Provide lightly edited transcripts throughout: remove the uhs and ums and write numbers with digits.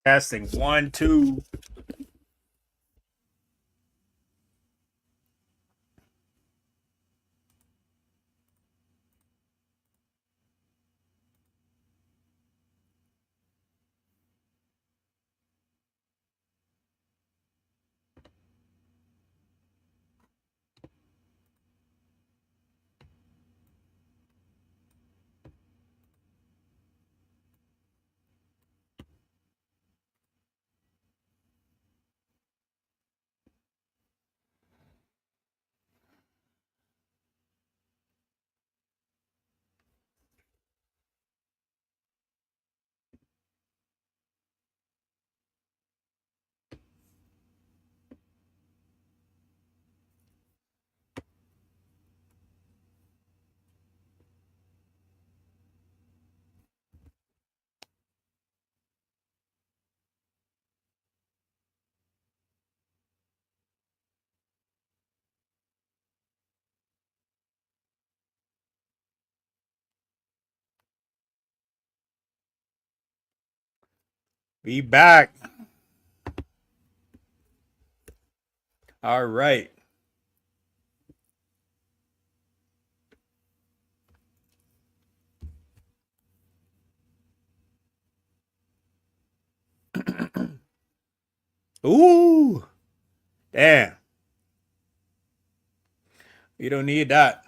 Casting 1, 2. Be back. All right. Ooh. Damn. You don't need that.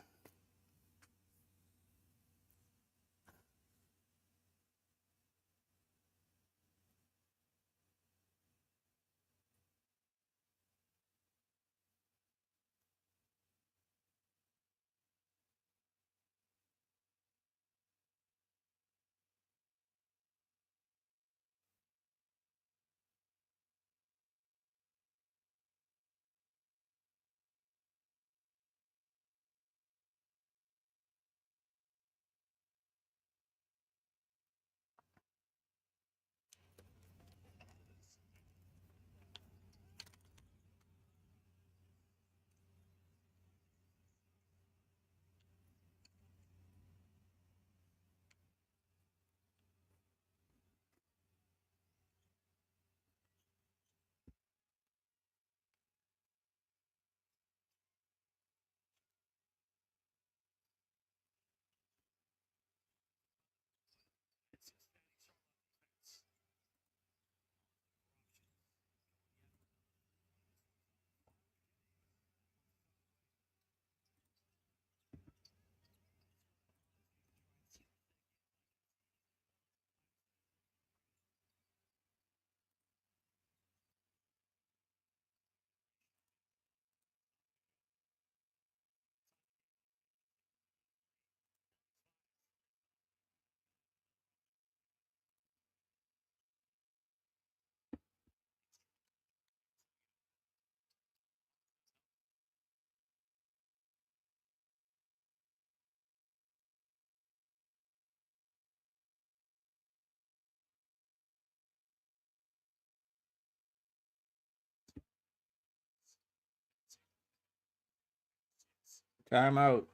Time out.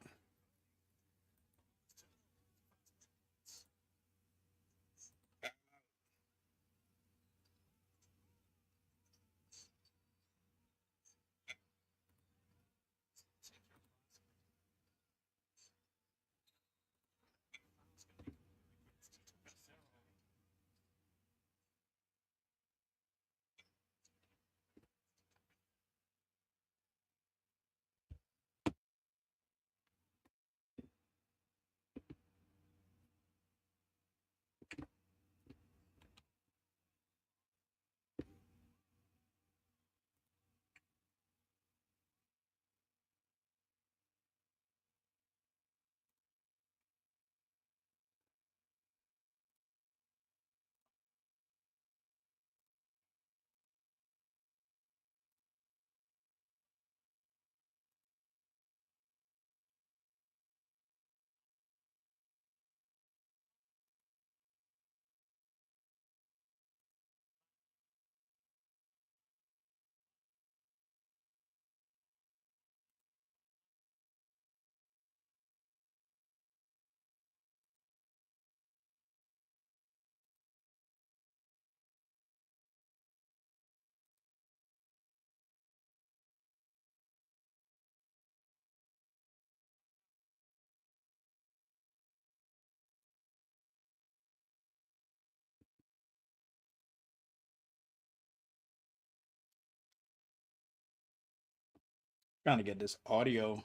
Trying to get this audio.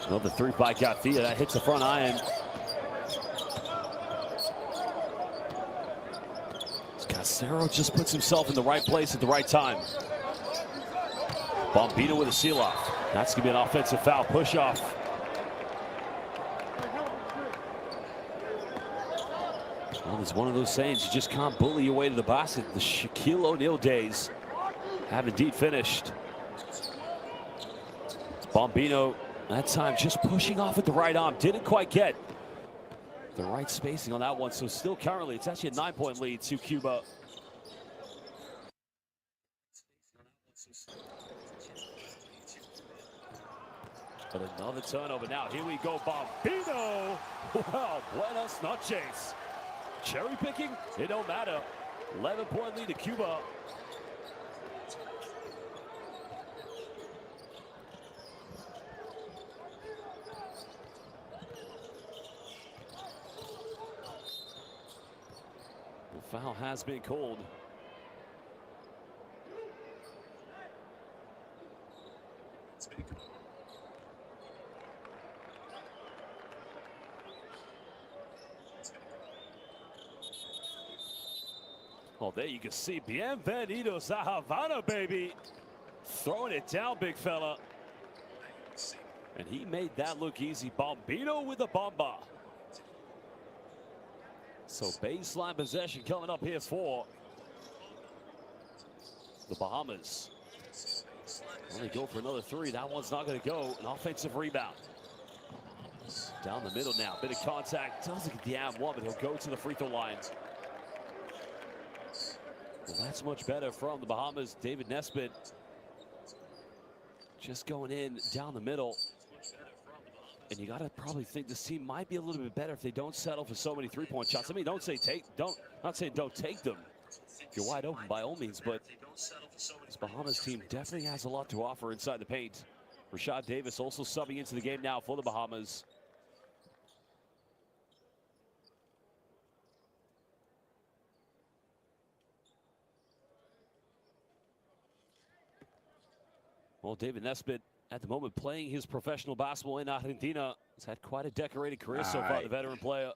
Another three by Garcia. That hits the front iron. Casero just puts himself in the right place at the right time. Bombino with a seal-off. That's going to be an offensive foul push-off. Well, it's one of those sayings, you just can't bully your way to the basket. The Shaquille O'Neal days have indeed finished. Bombino, that time just pushing off at the right arm. Didn't quite get the right spacing on that one. So still currently, it's actually a 9-point lead to Cuba. But another turnover now. Here we go, Bombino. Well, buenas noches. Cherry picking, it don't matter. 11-point lead to Cuba. The foul has been called. Well, there you can see Bienvenidos a Havana, baby. Throwing it down, big fella. And he made that look easy. Bombino with the bomba. So baseline possession coming up here for the Bahamas. Well, they go for another three. That one's not going to go. An offensive rebound. Down the middle now. Bit of contact. Doesn't get the and one, but he'll go to the free throw line. Well, that's much better from the Bahamas. David Nesbitt just going in down the middle. And you got to probably think this team might be a little bit better if they don't settle for so many three-point shots. I mean, not saying don't take them. If you're wide open, by all means, but this Bahamas team definitely has a lot to offer inside the paint. Rashad Davis also subbing into the game now for the Bahamas. Well, David Nesbitt, at the moment, playing his professional basketball in Argentina. He's had quite a decorated career so far, the veteran player.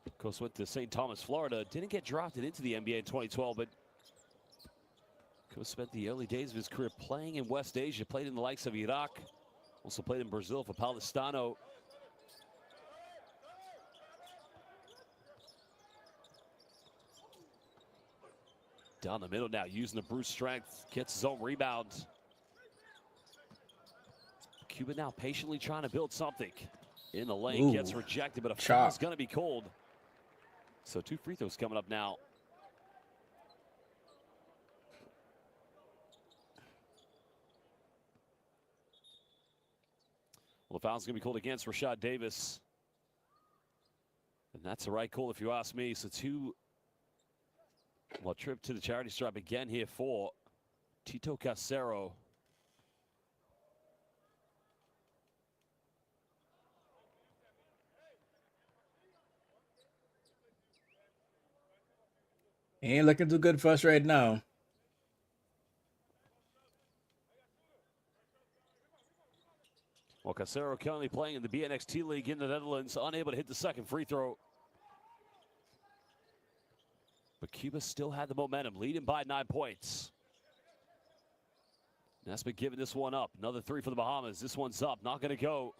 Of course, went to St. Thomas, Florida. Didn't get drafted into the NBA in 2012, but of course, spent the early days of his career playing in West Asia. Played in the likes of Iraq. Also played in Brazil for Palestino. Down the middle now, using the brute strength. Gets his own rebound. Cuba now patiently trying to build something. In the lane, Ooh, gets rejected, but a foul is going to be called. So 2 free throws coming up now. Well, the foul's going to be called against Rashad Davis. And that's the right call if you ask me. So trip to the charity stripe again here for Tito Casero. He ain't looking too good for us right now. Well, Casero currently playing in the BNXT League in the Netherlands, unable to hit the second free throw. But Cuba still had the momentum, leading by 9 points. Nesbitt giving this one up. Another three for the Bahamas. This one's up, not going to go.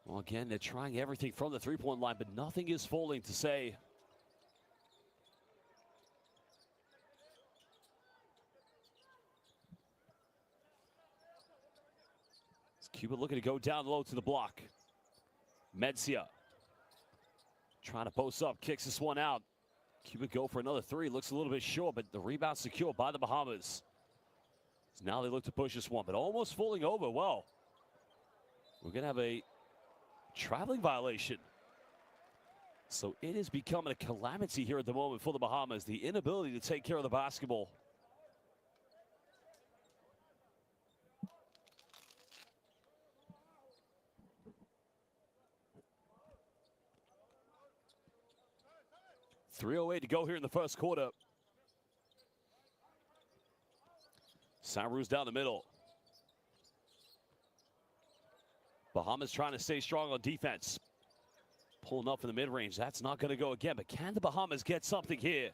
Well, again, they're trying everything from the three-point line, but nothing is falling to say. Cuba looking to go down low to the block. Mencia trying to post up, kicks this one out. Cuba go for another three, looks a little bit short, but the rebound secured by the Bahamas. So now they look to push this one, but almost falling over. Well, we're going to have a traveling violation. So it is becoming a calamity here at the moment for the Bahamas, the inability to take care of the basketball. .308 to go here in the first quarter. Sanroo's down the middle. Bahamas trying to stay strong on defense. Pulling up in the mid-range. That's not going to go again, but can the Bahamas get something here?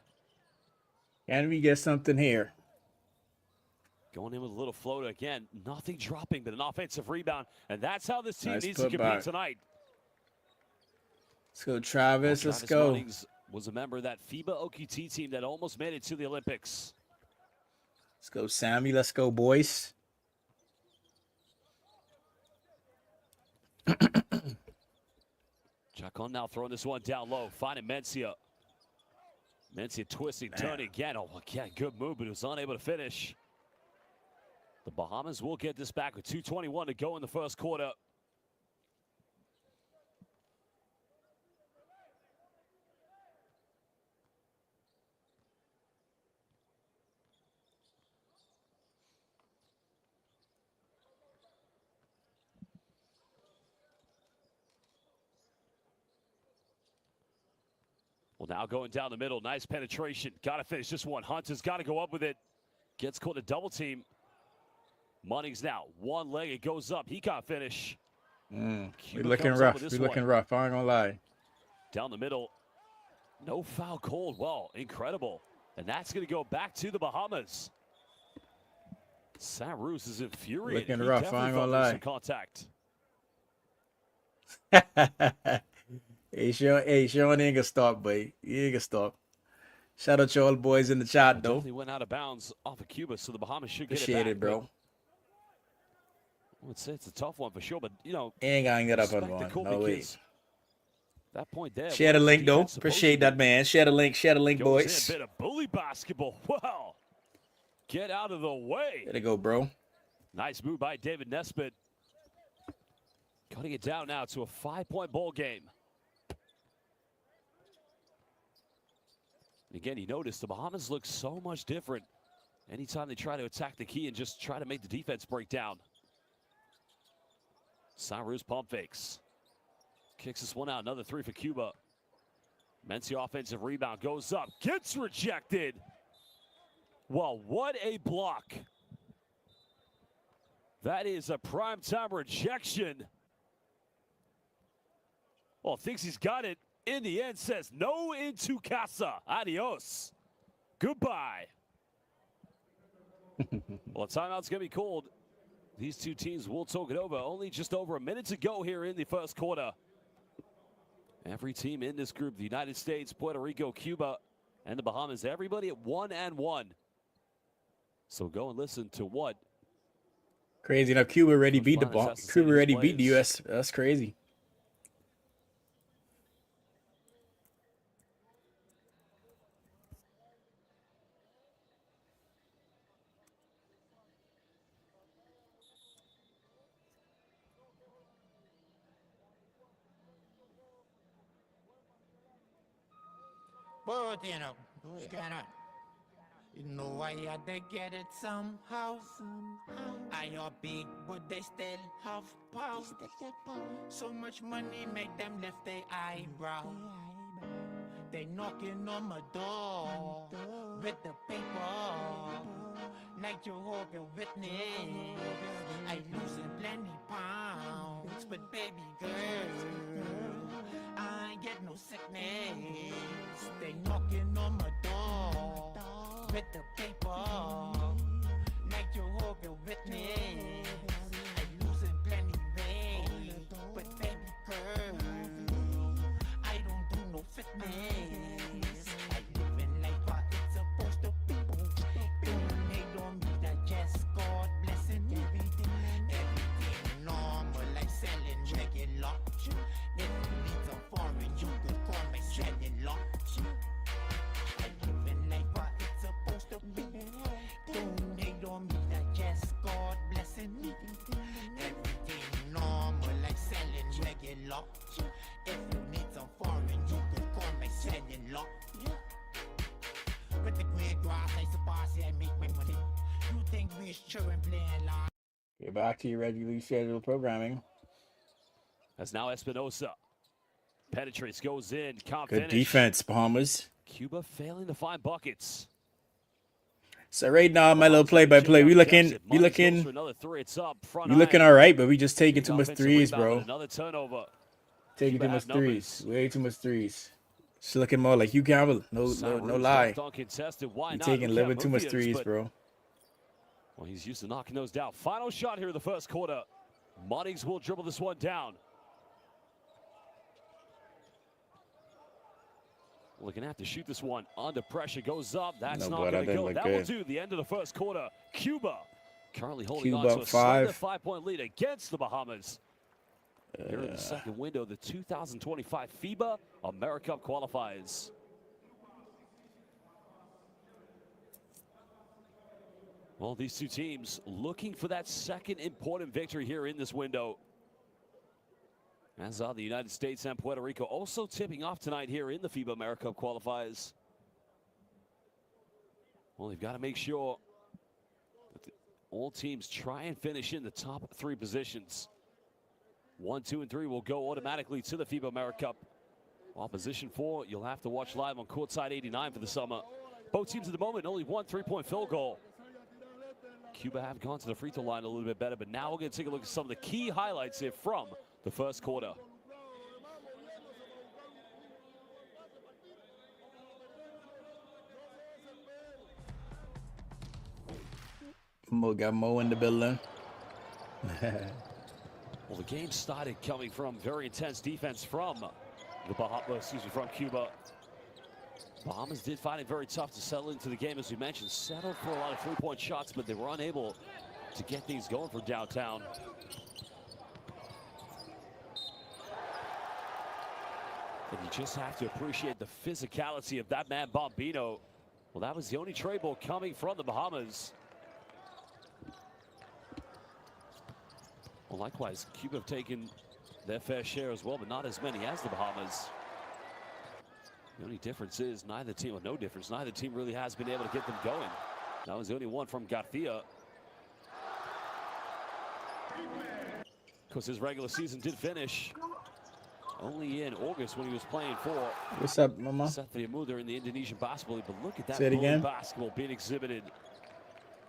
Can we get something here? Going in with a little floater again. Nothing dropping, but an offensive rebound. And that's how this team Nice needs to compete putback tonight. Let's go, Travis. Well, Let's go. Munnings was a member of that FIBA OQT team that almost made it to the Olympics. Let's go, Sammy. Let's go, boys. Chacon now throwing this one down low. Finding Mencia. Mencia twisting, turning again. Oh, again, good move, but he was unable to finish. The Bahamas will get this back with 2:21 to go in the first quarter. Well, now going down the middle. Nice penetration. Got to finish this one. Hunt has got to go up with it. Gets caught a double team. Munnings now. One leg. It goes up. He can't finish. We're looking rough. We're looking rough. I ain't going to lie. Down the middle. No foul called. Well, incredible. And that's going to go back to the Bahamas. Sanroo's is infuriated. Looking rough. I ain't going to lie. Contact. Hey, Sean ain't gonna stop, boy. He ain't gonna stop. Shout out to all the boys in the chat, though. Definitely went out of bounds off of Cuba, so the Bahamas should get Appreciate it back. it, bro. I would say it's a tough one for sure, but, you know. He ain't gonna get up on one. No way. That point there. Share the link, though. Appreciate that, man. Share the link. Share the link, boys. A bit of bully basketball. Wow. Get out of the way. There you go, bro. Nice move by David Nesbitt. Cutting it down now to a 5-point ball game. Again, you notice the Bahamas look so much different anytime they try to attack the key and just try to make the defense break down. Sanroo's pump fakes. Kicks this one out. Another three for Cuba. Mencia offensive rebound. Goes up. Gets rejected. Well, what a block. That is a primetime rejection. Well, thinks he's got it. In the end, says no into casa. Adios. Goodbye. Well, timeout's going to be called. These two teams will talk it over. Only just over a minute to go here in the first quarter. Every team in this group, the United States, Puerto Rico, Cuba, and the Bahamas, everybody at 1-1. So go and listen to what. Crazy enough, Cuba already beat Cuba already beat the U.S. That's crazy. What's going on? You know I had to get it somehow. I are big, but they still have power. So much money make them lift their eyebrow. They knocking on my door with the paper. Like Jehovah Witness, I losing plenty pounds, but baby girl, I ain't get no sickness. They knocking on my door with the paper. Like Jehovah Witness, I losing plenty weight, but baby girl, I don't do no fitness. I living like what it's supposed to be. Don't hate on me, that just God blessing. Everything normal, like selling regular. If you need some foreign, you could call me selling lot. I living like what it's supposed to be. Don't hate on me, that just God blessing. Everything normal, like selling regular. If you need some foreign, you could call me selling lot. With the great grass, I suppose I make my money. You think we sure and playing like? Get back to your regularly scheduled programming. As now Espinosa penetrates, goes in, can't Good finish. defense, Bahamas. Cuba failing to find buckets. So right now, my little play-by-play, we looking all right, but we just taking too much threes, bro. Another turnover. Taking too much threes. Way too much threes. It's looking more like Hugh Campbell. No lie. You're taking a little bit too much threes, bro. Well, he's used to knocking those down. Final shot here in the first quarter. Munnings will dribble this one down. Looking to have to shoot this one under pressure. Goes up. That's not going to go. That will do the end of the first quarter. Cuba currently holding on to a slender 5-point lead against the Bahamas. Here in the second window, the 2025 FIBA Americup qualifiers. Well, these two teams looking for that second important victory here in this window. As are the United States and Puerto Rico, also tipping off tonight here in the FIBA Americup qualifiers. Well, they've got to make sure that all teams try and finish in the top 3 positions. 1, 2, and 3 will go automatically to the FIBA Americup. While position 4, you'll have to watch live on Courtside 89 for the summer. Both teams at the moment only 1 3-point field goal. Cuba have gone to the free throw line a little bit better, but now we're going to take a look at some of the key highlights here from the first quarter. Mo got Mo in the building. Well, the game started coming from very intense defense from the from Cuba. Bahamas did find it very tough to settle into the game, as we mentioned. Settled for a lot of 3-point shots, but they were unable to get things going from downtown. And you just have to appreciate the physicality of that man, Bombino. Well, that was the only trade ball coming from the Bahamas. Well, likewise, Cuba have taken their fair share as well, but not as many as the Bahamas. The only difference is neither team, or no difference, neither team really has been able to get them going. That was the only one from Garcia. Of course, his regular season did finish only in August when he was playing for What's up, Mama? Tfue in the Indonesian basketball league. But look at that basketball being exhibited.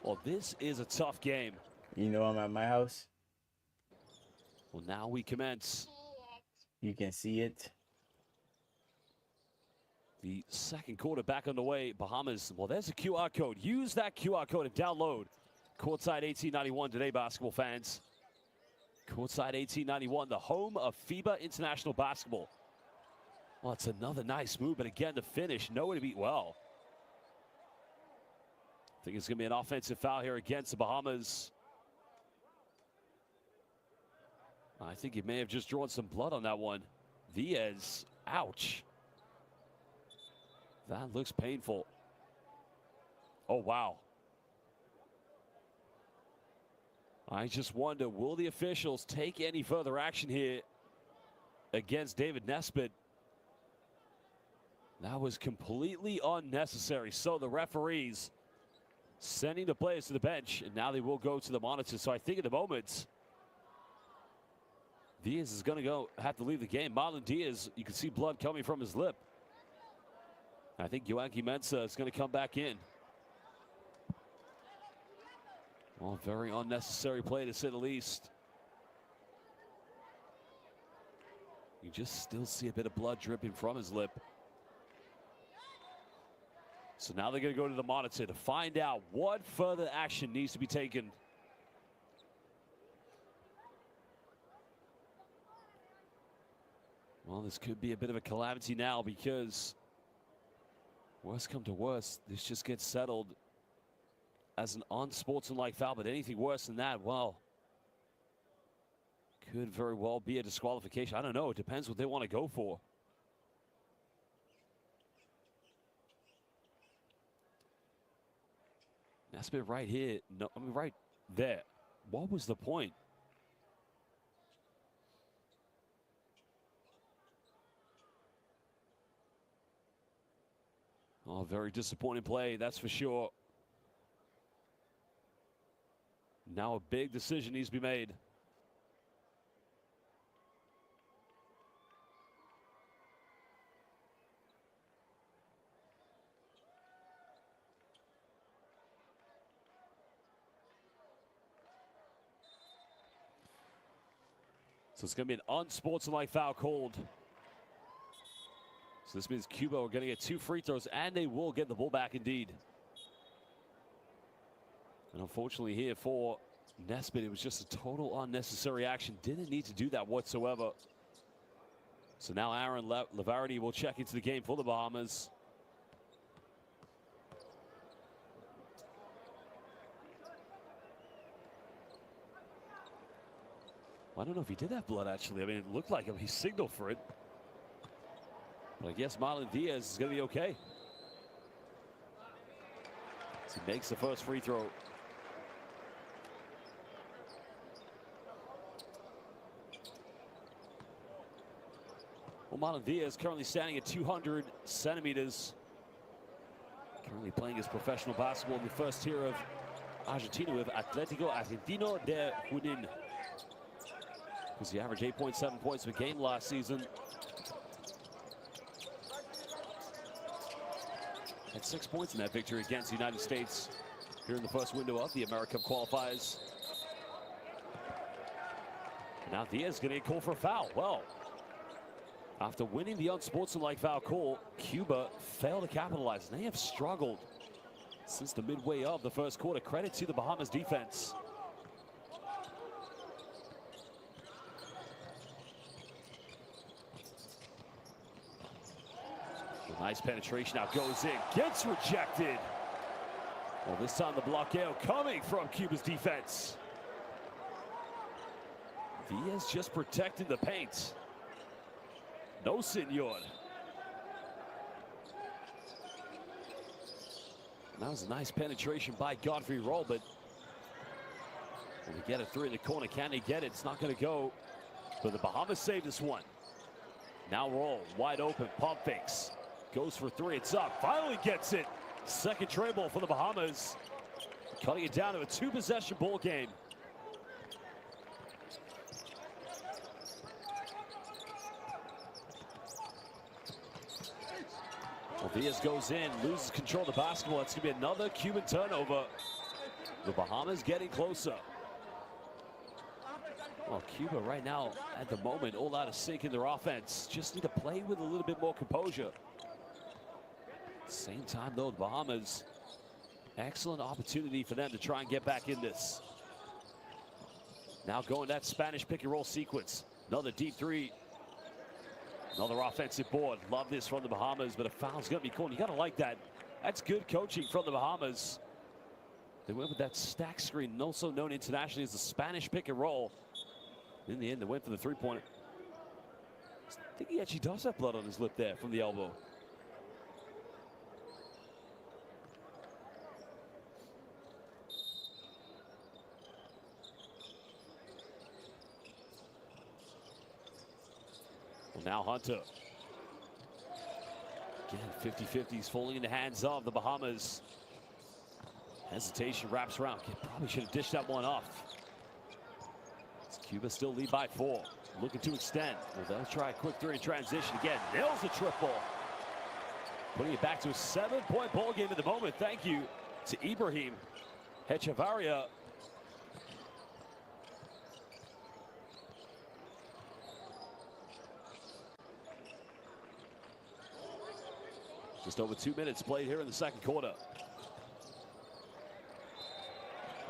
Well, this is a tough game. You know I'm at my house. Well, now we commence. You can see it. The second quarter back underway. Bahamas, well, there's a QR code. Use that QR code and download Courtside 1891 today, basketball fans. Courtside 1891, the home of FIBA International Basketball. Well, it's another nice move, but again, the finish, nowhere to beat well. I think it's going to be an offensive foul here against the Bahamas. I think he may have just drawn some blood on that one. Diaz, ouch. That looks painful. Oh, wow. I just wonder, will the officials take any further action here against David Nesbitt? That was completely unnecessary. So the referees sending the players to the bench, and now they will go to the monitor. So I think at the moment, Diaz is going to have to leave the game. Marlon Diaz, you can see blood coming from his lip. I think Yoanki Mensah is going to come back in. Well, very unnecessary play to say the least. You just still see a bit of blood dripping from his lip. So now they're going to go to the monitor to find out what further action needs to be taken. Well, this could be a bit of a calamity now, because worst come to worst, this just gets settled as an unsportsmanlike foul. But anything worse than that, well, could very well be a disqualification. I don't know. It depends what they want to go for. That's been right here. No, I mean right there. What was the point? Oh, very disappointing play, that's for sure. Now a big decision needs to be made. So it's going to be an unsportsmanlike foul called. So this means Cuba are going to get 2 free throws, and they will get the ball back indeed. And unfortunately here for Nesbitt, it was just a total unnecessary action. Didn't need to do that whatsoever. So now Aaron Lavarity will check into the game for the Bahamas. I don't know if he did have blood, actually. I mean, it looked like him. He signaled for it. But I guess Marlon Diaz is going to be okay. As he makes the first free throw. Well, Marlon Diaz currently standing at 200 centimeters. Currently playing his professional basketball in the first tier of Argentina with Atlético Argentino de Junín. Because he averaged 8.7 points per game last season. Had 6 points in that victory against the United States here in the first window of the Americup qualifiers. Now Diaz going to get called for a foul. Well, after winning the unsportsmanlike foul call, Cuba failed to capitalize. They have struggled since the midway of the first quarter. Credit to the Bahamas defense. Nice penetration, now goes in, gets rejected. Well, this time the blockade coming from Cuba's defense. Diaz just protecting the paint. No, senor. That was a nice penetration by Godfrey Roll, but when they get a 3 in the corner, can they get it? It's not going to go. But the Bahamas save this one. Now Roll, wide open, pump fakes. Goes for 3, it's up, finally gets it. Second tray ball for the Bahamas. Cutting it down to a 2-possession ball game. Well, Diaz goes in, loses control of the basketball. It's going to be another Cuban turnover. The Bahamas getting closer. Well, Cuba right now, at the moment, all out of sync in their offense. Just need to play with a little bit more composure. Same time, though, the Bahamas, excellent opportunity for them to try and get back in this. Now going that Spanish pick and roll sequence. Another deep 3. Another offensive board. Love this from the Bahamas, but a foul's going to be called. You got to like that. That's good coaching from the Bahamas. They went with that stack screen, also known internationally as the Spanish pick and roll. In the end, they went for the 3-pointer. I think he actually does have blood on his lip there from the elbow. Now Hunter. Again, 50-50s falling in the hands of the Bahamas. Hesitation wraps around. Probably should have dished that one off. Cuba still lead by 4. Looking to extend. Well, they'll try a quick 3 in transition again. Nails a triple. Putting it back to a 7-point ball game at the moment. Thank you to Ibrahim Hechavaria. Just over 2 minutes played here in the second quarter.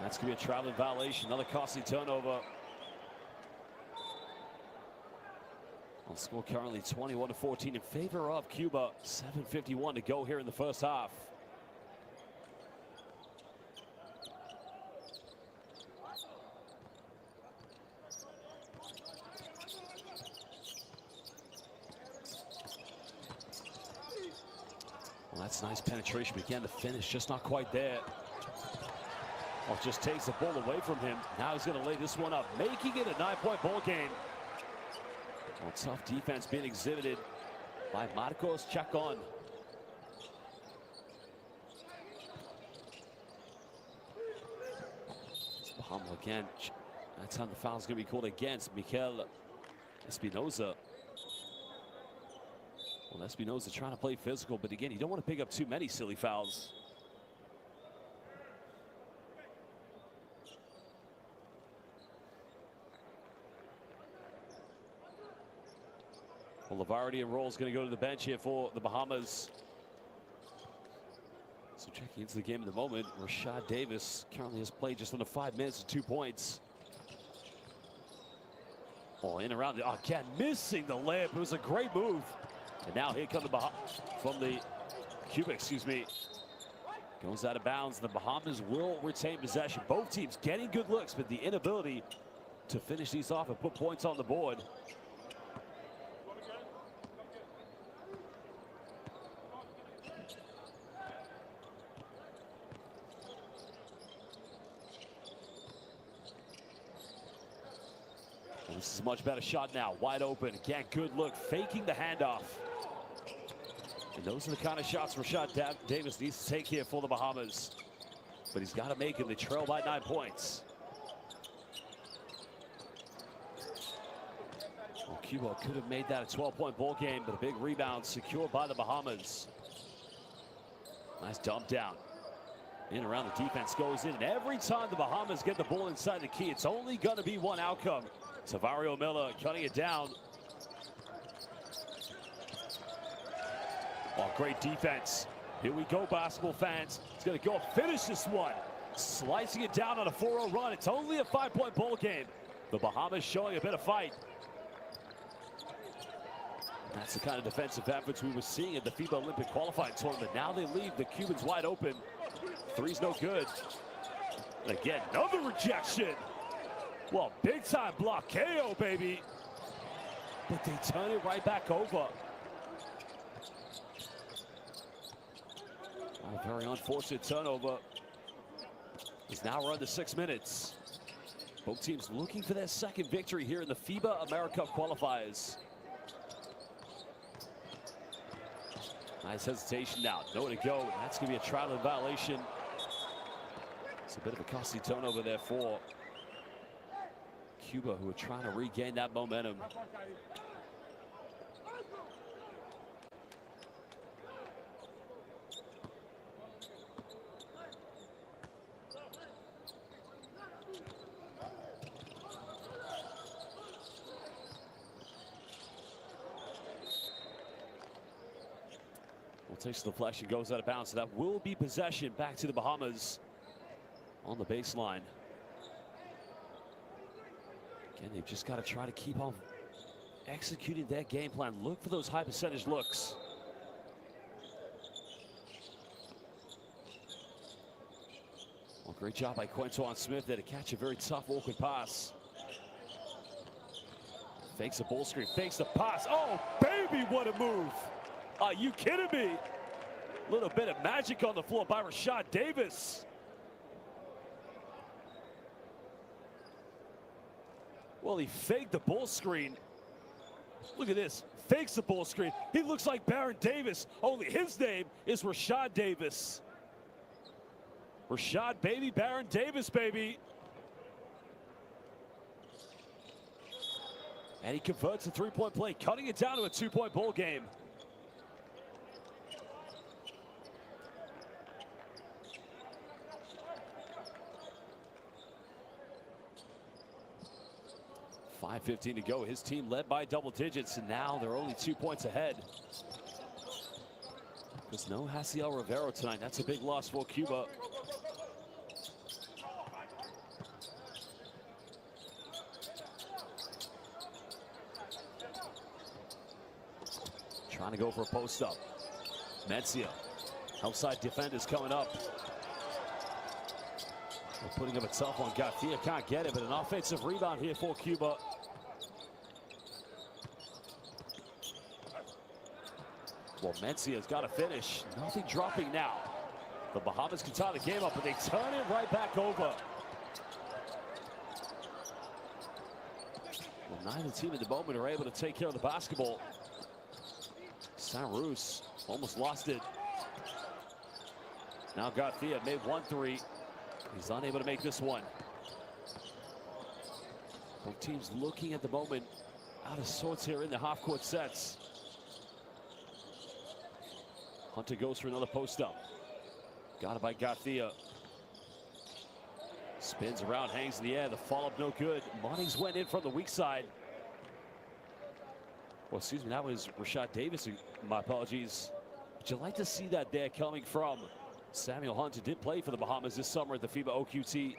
That's going to be a traveling violation. Another costly turnover. On score currently 21-14 in favor of Cuba. 7:51 to go here in the first half. Well, that's nice penetration. Began to finish, just not quite there. Well, just takes the ball away from him. Now he's going to lay this one up, making it a 9-point ball game. Well, tough defense being exhibited by Marcos Chacon. Bahamas again. That time the foul's going to be called against Mikel Espinoza. Well, Espinoza trying to play physical, but again, you don't want to pick up too many silly fouls. Well, Lavardi and Roll's going to go to the bench here for the Bahamas. So checking into the game at the moment, Rashad Davis currently has played just under 5 minutes and 2 points. Oh, in around the, again, missing the layup. It was a great move. And now here come the Bahamas from the Cuba, excuse me. Goes out of bounds. The Bahamas will retain possession. Both teams getting good looks, but the inability to finish these off and put points on the board. This is a much better shot now. Wide open. Again, good look. Faking the handoff. And those are the kind of shots Rashad Davis needs to take here for the Bahamas. But he's got to make it. They trail by 9 points. Well, Cuba could have made that a 12-point ball game, but a big rebound secured by the Bahamas. Nice dump down. In around the defense goes in. And every time the Bahamas get the ball inside the key, it's only going to be one outcome. Tavario Miller cutting it down. Oh, great defense. Here we go, basketball fans. It's going to go finish this one. Slicing it down on a 4-0 run. It's only a 5-point ball game. The Bahamas showing a bit of fight. That's the kind of defensive efforts we were seeing at the FIBA Olympic qualifying tournament. Now they leave the Cubans wide open. Three's no good. And again, another rejection. Well, big time block KO, baby. But they turn it right back over. A very unfortunate turnover. It's now run to 6 minutes. Both teams looking for their second victory here in the FIBA Americup qualifiers. Nice hesitation now. Nowhere to go. That's going to be a traveling violation. It's a bit of a costly turnover there for Cuba, who are trying to regain that momentum. Well, takes the deflection, goes out of bounds. So that will be possession back to the Bahamas on the baseline. Again, they've just got to try to keep on executing their game plan. Look for those high percentage looks. Well, great job by Quinton Smith there to catch a very tough, awkward pass. Fakes a ball screen, fakes the pass. Oh, baby, what a move. Are you kidding me? A little bit of magic on the floor by Rashad Davis. Well, he faked the ball screen. Look at this. Fakes the ball screen. He looks like Baron Davis, only his name is Rashad Davis. Rashad Baby Baron Davis, baby. And he converts a three-point play, cutting it down to a two-point ball game. .5:15 to go. His team led by double digits, and now they're only 2 points ahead. There's no Hasiel Rivero tonight. That's a big loss for Cuba. Trying to go for a post-up. Mencia. Outside defenders coming up. They're putting up a tough one. Garcia can't get it, but an offensive rebound here for Cuba. Well, Mencia's got to finish. Nothing dropping now. The Bahamas can tie the game up, but they turn it right back over. Well, neither team at the moment are able to take care of the basketball. Saint-Rous almost lost it. Now Garcia made 1-3. He's unable to make this one. Both teams looking at the moment out of sorts here in the half-court sets. Hunter goes for another post-up. Got it by Garcia. Spins around, hangs in the air. The follow-up no good. Munnings went in from the weak side. Well, excuse me, that was Rashad Davis. My apologies. Would you like to see that there coming from Samuel Hunter? Did play for the Bahamas this summer at the FIBA OQT.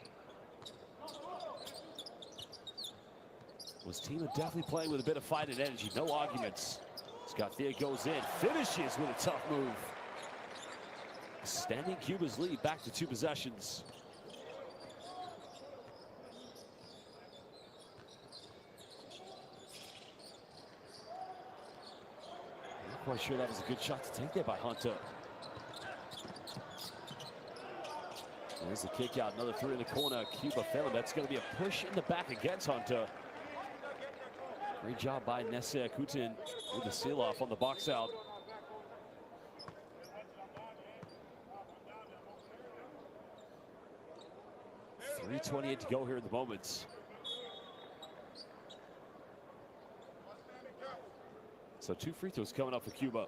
His team are definitely playing with a bit of fight and energy. No arguments. Garcia goes in, finishes with a tough move. Extending Cuba's lead back to 2 possessions. Not quite sure that was a good shot to take there by Hunter. There's the kick out, another 3 in the corner. Cuba failing. That's going to be a push in the back against Hunter. Great job by Nesser Kutin with the seal off on the box out. .328 to go here in the moments. So 2 free throws coming up for Cuba.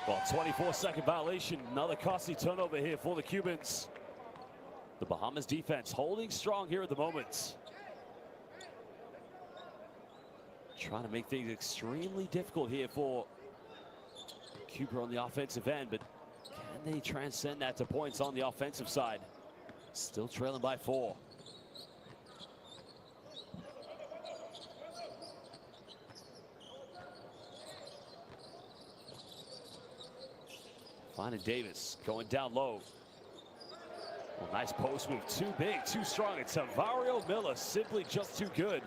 Well, 24-second violation. Another costly turnover here for the Cubans. The Bahamas defense holding strong here at the moment. Trying to make things extremely difficult here for Cuba on the offensive end, but can they transcend that to points on the offensive side? Still trailing by 4. Finding Davis going down low. Well, nice post move. Too big, too strong. It's Tavario Miller, simply just too good.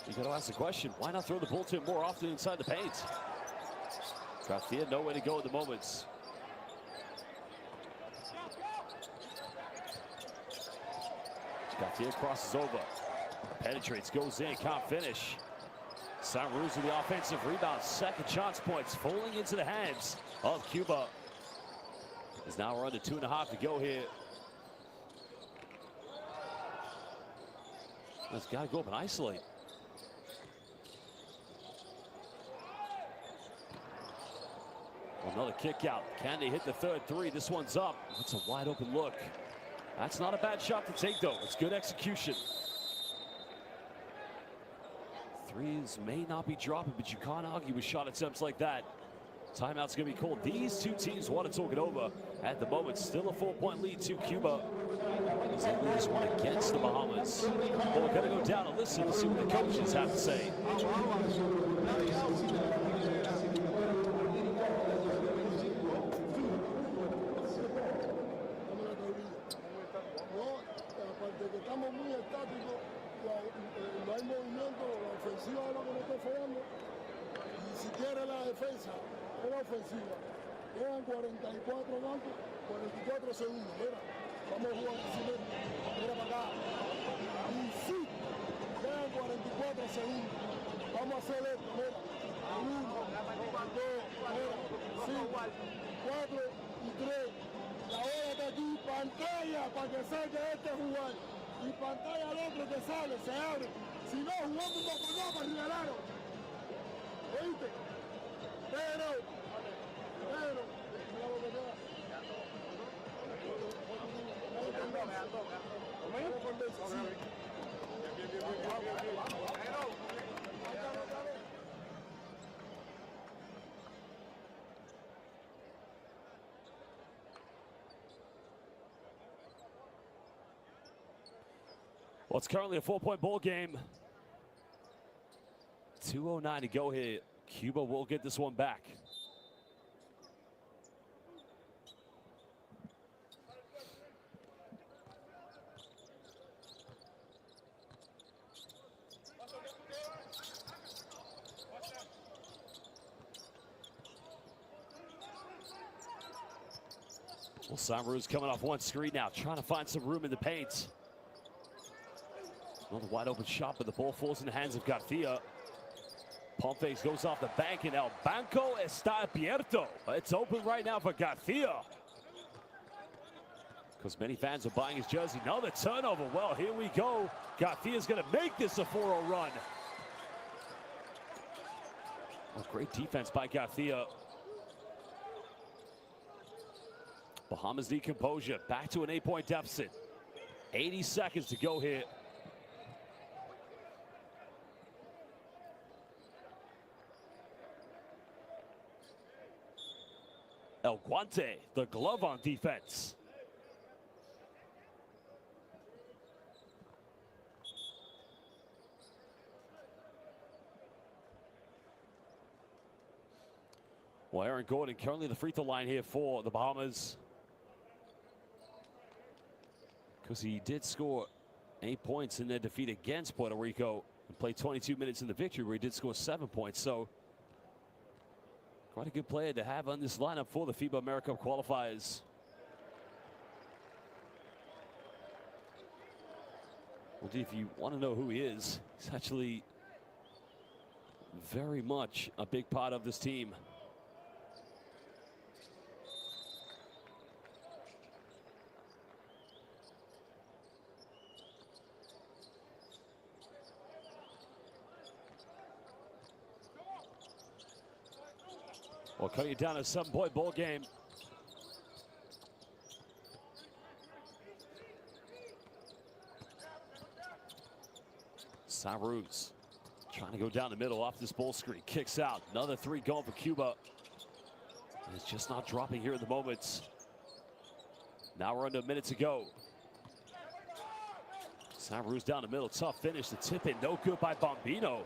You got to ask the question, why not throw the ball to him more often inside the paint? Garcia nowhere to go at the moments. Garcia crosses over. Penetrates, goes in, can't finish. Saint-Rous with the offensive rebound. Second chance points falling into the hands of Cuba. As now we're under 2.5 to go here. It's got to go up and isolate. Another kick out. Can they hit the third 3? This one's up. That's a wide open look. That's not a bad shot to take, though. It's good execution. Threes may not be dropping, but you can't argue with shot attempts like that. Timeout's going to be called. These 2 teams want to talk it over. At the moment, still a 4-point lead to Cuba. As they lose one against the Bahamas. Well, we're going to go down and listen to see what the coaches have to say. defensa o la ofensiva. Quedan 44 bancos, 44 segundos. Mira, vamos a jugar así mismo. Mira para acá. Y sí, quedan 44 segundos. Vamos a hacer esto, mira. 1, 2, 5, 4 y 3. La hora está aquí, pantalla para que salga este jugar. Y pantalla al otro que sale, se abre. Si no, jugamos un para regalarlo. ¿Oíste? Pero, mira lo que queda. Well, it's currently a 4-point ball game. 2:09 to go here. Cuba will get this one back. Well, Samaru's coming off one screen now, trying to find some room in the paint. Another wide open shot, but the ball falls in the hands of Garcia. Pump fakes goes off the bank, and El Banco está abierto. It's open right now for Garcia. Because many fans are buying his jersey. Another turnover. Well, here we go. Garcia's going to make this a 4-0 run. Oh, great defense by Garcia. Bahamas need composure. Back to an 8-point deficit. 80 seconds to go here. El Guante, the glove on defense. Well, Aaron Gordon currently the free throw line here for the Bahamas. Because he did score 8 points in their defeat against Puerto Rico and played 22 minutes in the victory where he did score 7 points. So quite a good player to have on this lineup for the FIBA Americup qualifiers. Well, if you want to know who he is, he's actually very much a big part of this team. Well, cutting it down to a 7-point ball game. Saruz trying to go down the middle off this ball screen. Kicks out. Another 3 going for Cuba. And it's just not dropping here at the moment. Now we're under a minute to go. Saruz down the middle. Tough finish. The tip in. No good by Bombino.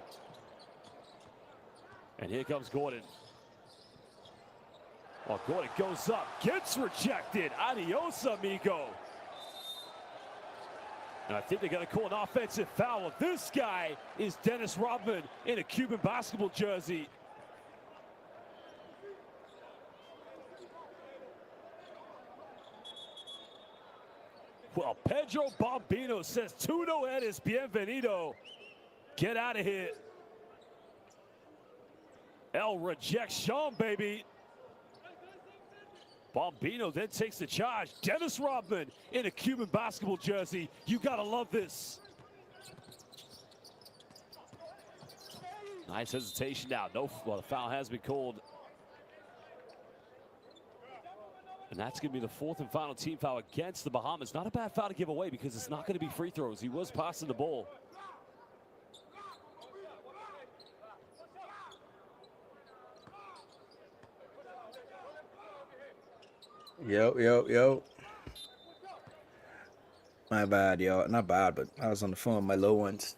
And here comes Gordon. Well, Gordon goes up, gets rejected. Adios, amigo. And I think they're going to call an offensive foul. This guy is Dennis Rodman in a Cuban basketball jersey. Well, Pedro Bombino says, "Tu no eres bienvenido." Get out of here. El rejection, baby. Bombino then takes the charge. Dennis Rodman in a Cuban basketball jersey. You gotta love this. Nice hesitation now. Well, the foul has been called. And that's gonna be the 4th and final team foul against the Bahamas. Not a bad foul to give away because it's not gonna be free throws. He was passing the ball. Yo. My bad, yo. Not bad, but I was on the phone with my low ones.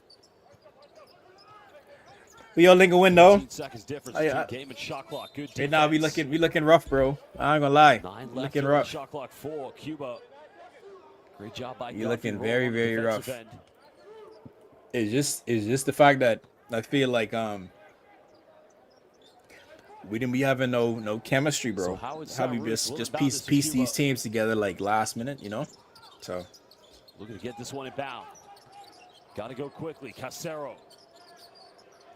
We all link a win though. Seconds difference between game and shot clock. Good defense. Hey, now we looking rough, bro. I ain't gonna lie. 9 left looking rough. Shot clock for Cuba. Great job by you looking very, very rough. End. It's just the fact that I feel like we didn't be having no chemistry, bro. So Howard How we Cyrus will just inbound this piece to these Cuba. teams together like last minute, you know? So Looking to get this one inbound. Got to go quickly. Casero.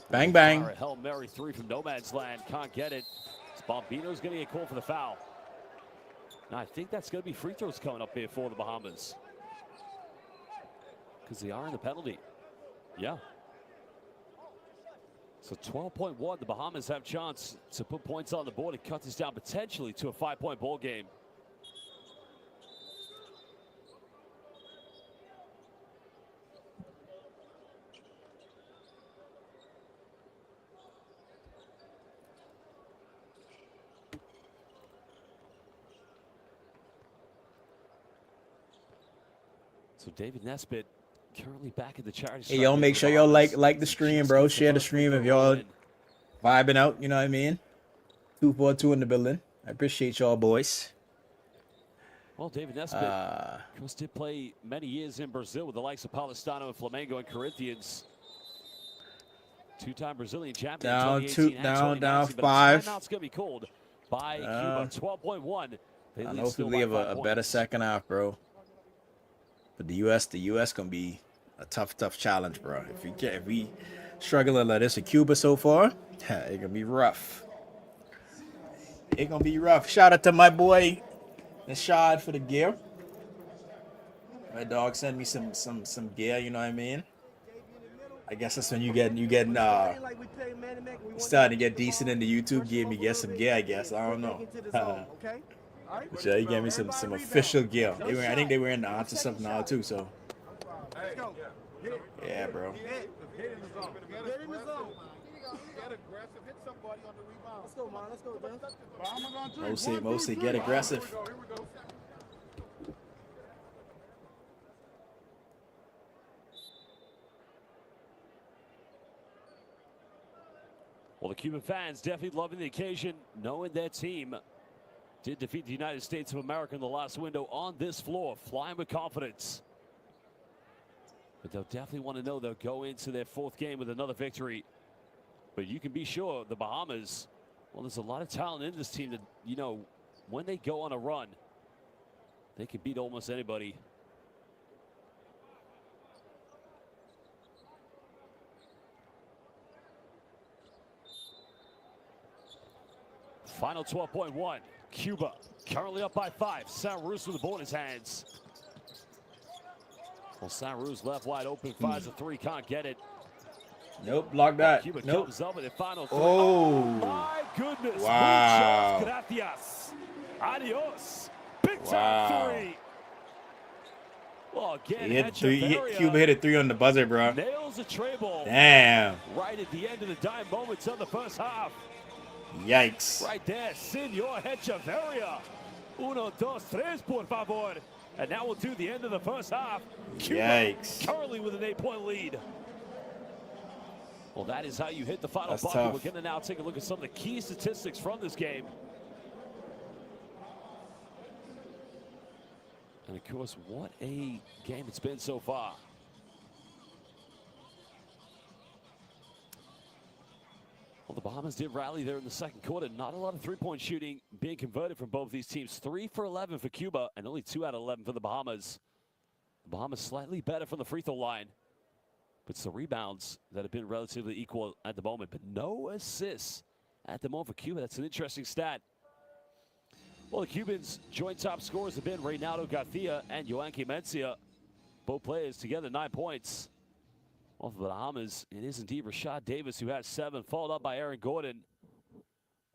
bang bang. Fire a Hail Mary 3 from no man's land. Can't get it. Bombino's going to get called for the foul. Now I think that's going to be free throws coming up here for the Bahamas, because they are in the penalty. Yeah. So 12.1, the Bahamas have chance to put points on the board and cut this down potentially to a 5-point ball game. So David Nesbitt currently back at the charity. Hey, y'all make sure y'all like the stream, bro. Share the stream if y'all vibing out, you know what I mean? 242 in the building. I appreciate y'all, boys. Well, David Nesbitt, of course, did play many years in Brazil with the likes of Palestino and Flamengo and Corinthians. Two-time Brazilian champion. Down 2018 and down 2019, 5. But timeout's going to be called by Cuba. 12.1. I don't know if we have a better second half, bro. But the U.S. gonna be a tough challenge, bro. If we struggling like this with Cuba so far, it gonna be rough. It gonna be rough. Shout out to my boy Nashad for the gear. My dog sent me some gear. You know what I mean? I guess that's when you getting starting to get decent in the YouTube game. You get some gear, I guess. I don't know. But yeah, he gave me some official gear. I think they were in the onto something now too. So yeah, bro. Mostly get aggressive. Well, the Cuban fans definitely loving the occasion, knowing their team did defeat the United States of America in the last window on this floor, flying with confidence. But they'll definitely want to know they'll go into their 4th game with another victory. But you can be sure the Bahamas, well, there's a lot of talent in this team that, you know, when they go on a run, they can beat almost anybody. Final 12.1. Cuba currently up by 5. Sanruz with the ball in his hands. Well, Sanruz left wide open, fires a 3, can't get it. Nope, block that. Cuba nope. comes up with a final 3. Oh, my goodness. Wow. Muchas gracias. Adios. Big time 3. Well, again, Cuba hit a 3 on the buzzer, bro. Nails a tray ball. Damn. Right at the end of the dime moments of the first half. Yikes. Right there, Senor Echeverria. 1, 2, 3, por favor. And now we'll do the end of the first half. Cuba Yikes. currently with an 8-point lead. Well, that is how you hit the final bucket. Tough. We're going to now take a look at some of the key statistics from this game. And, of course, what a game it's been so far. Well, the Bahamas did rally there in the second quarter. Not a lot of three-point shooting being converted from both these teams. 3 for 11 for Cuba and only 2 out of 11 for the Bahamas. The Bahamas slightly better from the free throw line. But it's the rebounds that have been relatively equal at the moment. But no assists at the moment for Cuba. That's an interesting stat. Well, the Cubans' joint top scorers have been Reynaldo Garcia and Yoanqui Mencia. Both players together 9 points. Well, for the Bahamas, it is indeed Rashad Davis who has 7, followed up by Aaron Gordon.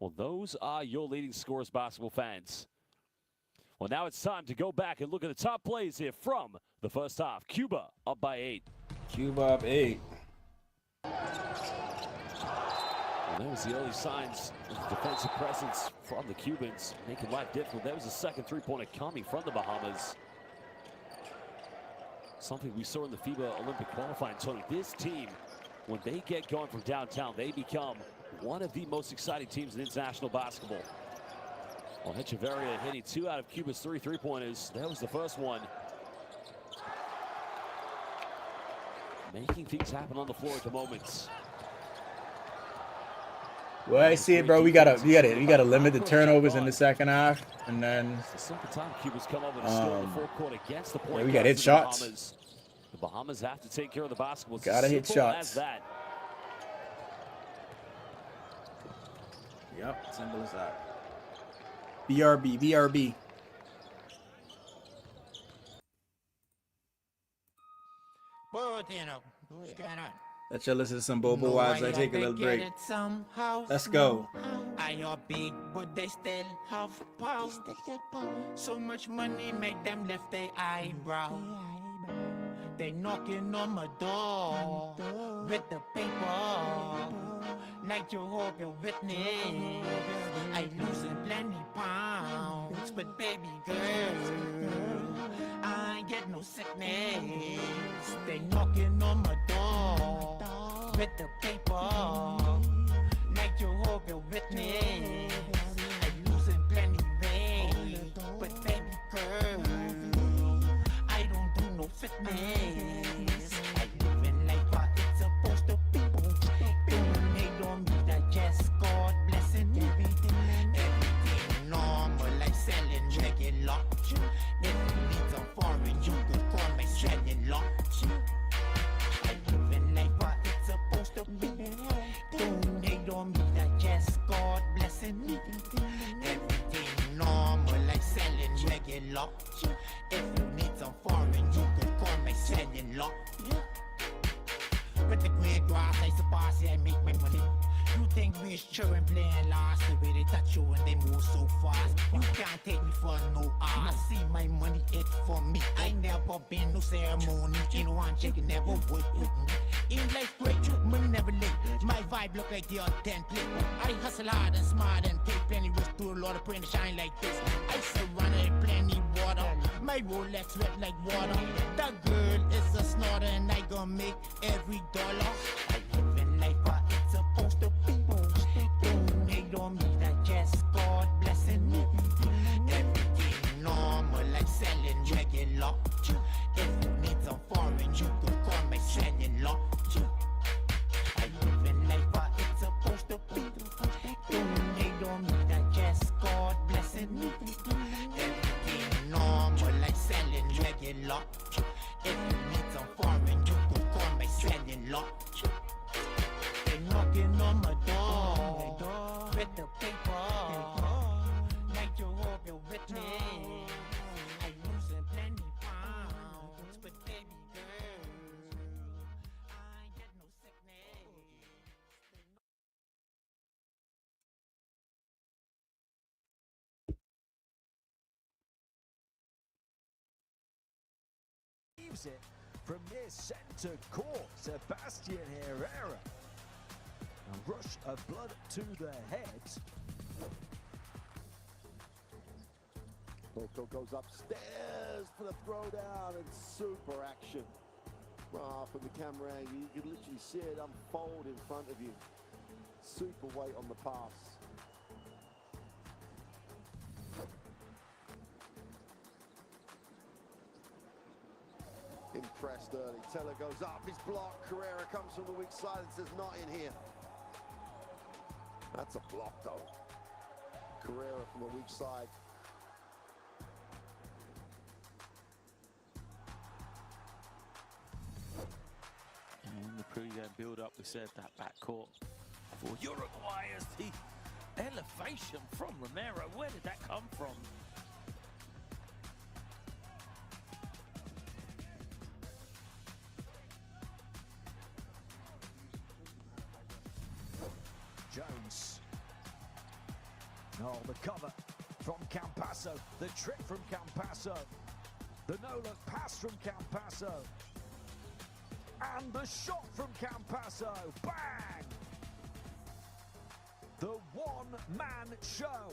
Well, those are your leading scorers, basketball fans. Well, now it's time to go back and look at the top plays here from the first half. Cuba up by 8. Cuba up 8. Well, there was the early signs of defensive presence from the Cubans, making life difficult. There was a second three-pointer coming from the Bahamas. Something we saw in the FIBA Olympic qualifying, Tony. This team, when they get going from downtown, they become one of the most exciting teams in international basketball. Well, Echeverria hitting 2 out of Cuba's 3 three-pointers. That was the first one. Making things happen on the floor at the moment. Well, I see it, bro. We gotta limit the turnovers in the second half, and then It's the second time Cuba's come up with a score in the forecourt against the point yeah, we gotta hit guards of the shots. Bahamas. The Bahamas have to take care of the basketball. It's Gotta as hit simple shots. as that. Yep, simple as that. BRB, BRB. But, you know, what's going on? Let's just listen to some Bobo while I take a little break. Let's go. I are big, but they still have power. So much money make them lift their eyebrow. They knocking on my door with the paper, like Jehovah's Witness. I losing plenty pounds, but baby girl, I ain't get no sickness. They knocking on my door with the paper, like Jehovah's Witness. I losing plenty weight, but baby girl, I don't do no fitness. I living like what it's supposed to be. Don't hate on me, that just God blessing. Everything normal, like selling regular. If you need some foreign, you could call me selling lot. I living like what it's supposed to be. Don't hate on me, that just God blessing. Everything normal, like selling regular. If you need some foreign, you could call me selling lot. With the green grass, I suppose I make my money. You think we children playing last, the way they touch you and they move so fast. You can't take me for no ass. See my money, it for me. I never been no ceremony. In one chicken never would with me. In life, great truth, money never late. My vibe look like the authentic. I hustle hard and smart and take plenty risk. Do a lot of praying to shine like this. I surrounded plenty water. My Rolex wet like water. That girl is a snorter and I gon' make every dollar. I living like what it's supposed to be. Don't hate on me, that just God blessing me. Everything normal, like selling regular. If you need some foreign, you could call me selling lot. I living like what it's supposed to be. Don't hate on me, that just God blessing me. Everything normal, like selling regular. If you need some foreign, you could call me selling lot. They knocking on my door with the paper, like Jehovah's Witness. I losing plenty pounds, but baby girl, I ain't get no sickness. It from near centre court, Sebastian Herrera. A rush of blood to the head. Boko goes upstairs for the throwdown and super action. From the camera angle, you can literally see it unfold in front of you. Super weight on the pass. Impressed early. Teller goes up, his block. Carrera comes from the weak side and says, not in here. That's a block, though. Carrera from the weak side. In the pre-game build-up, we said that backcourt for Uruguay as the elevation from Romero. Where did that come from? Jones. Oh, the cover from Campasso. The trick from Campasso. The no-look pass from Campasso. And the shot from Campasso. Bang! The one-man show.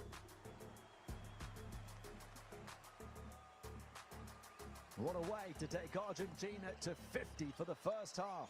What a way to take Argentina to 50 for the first half.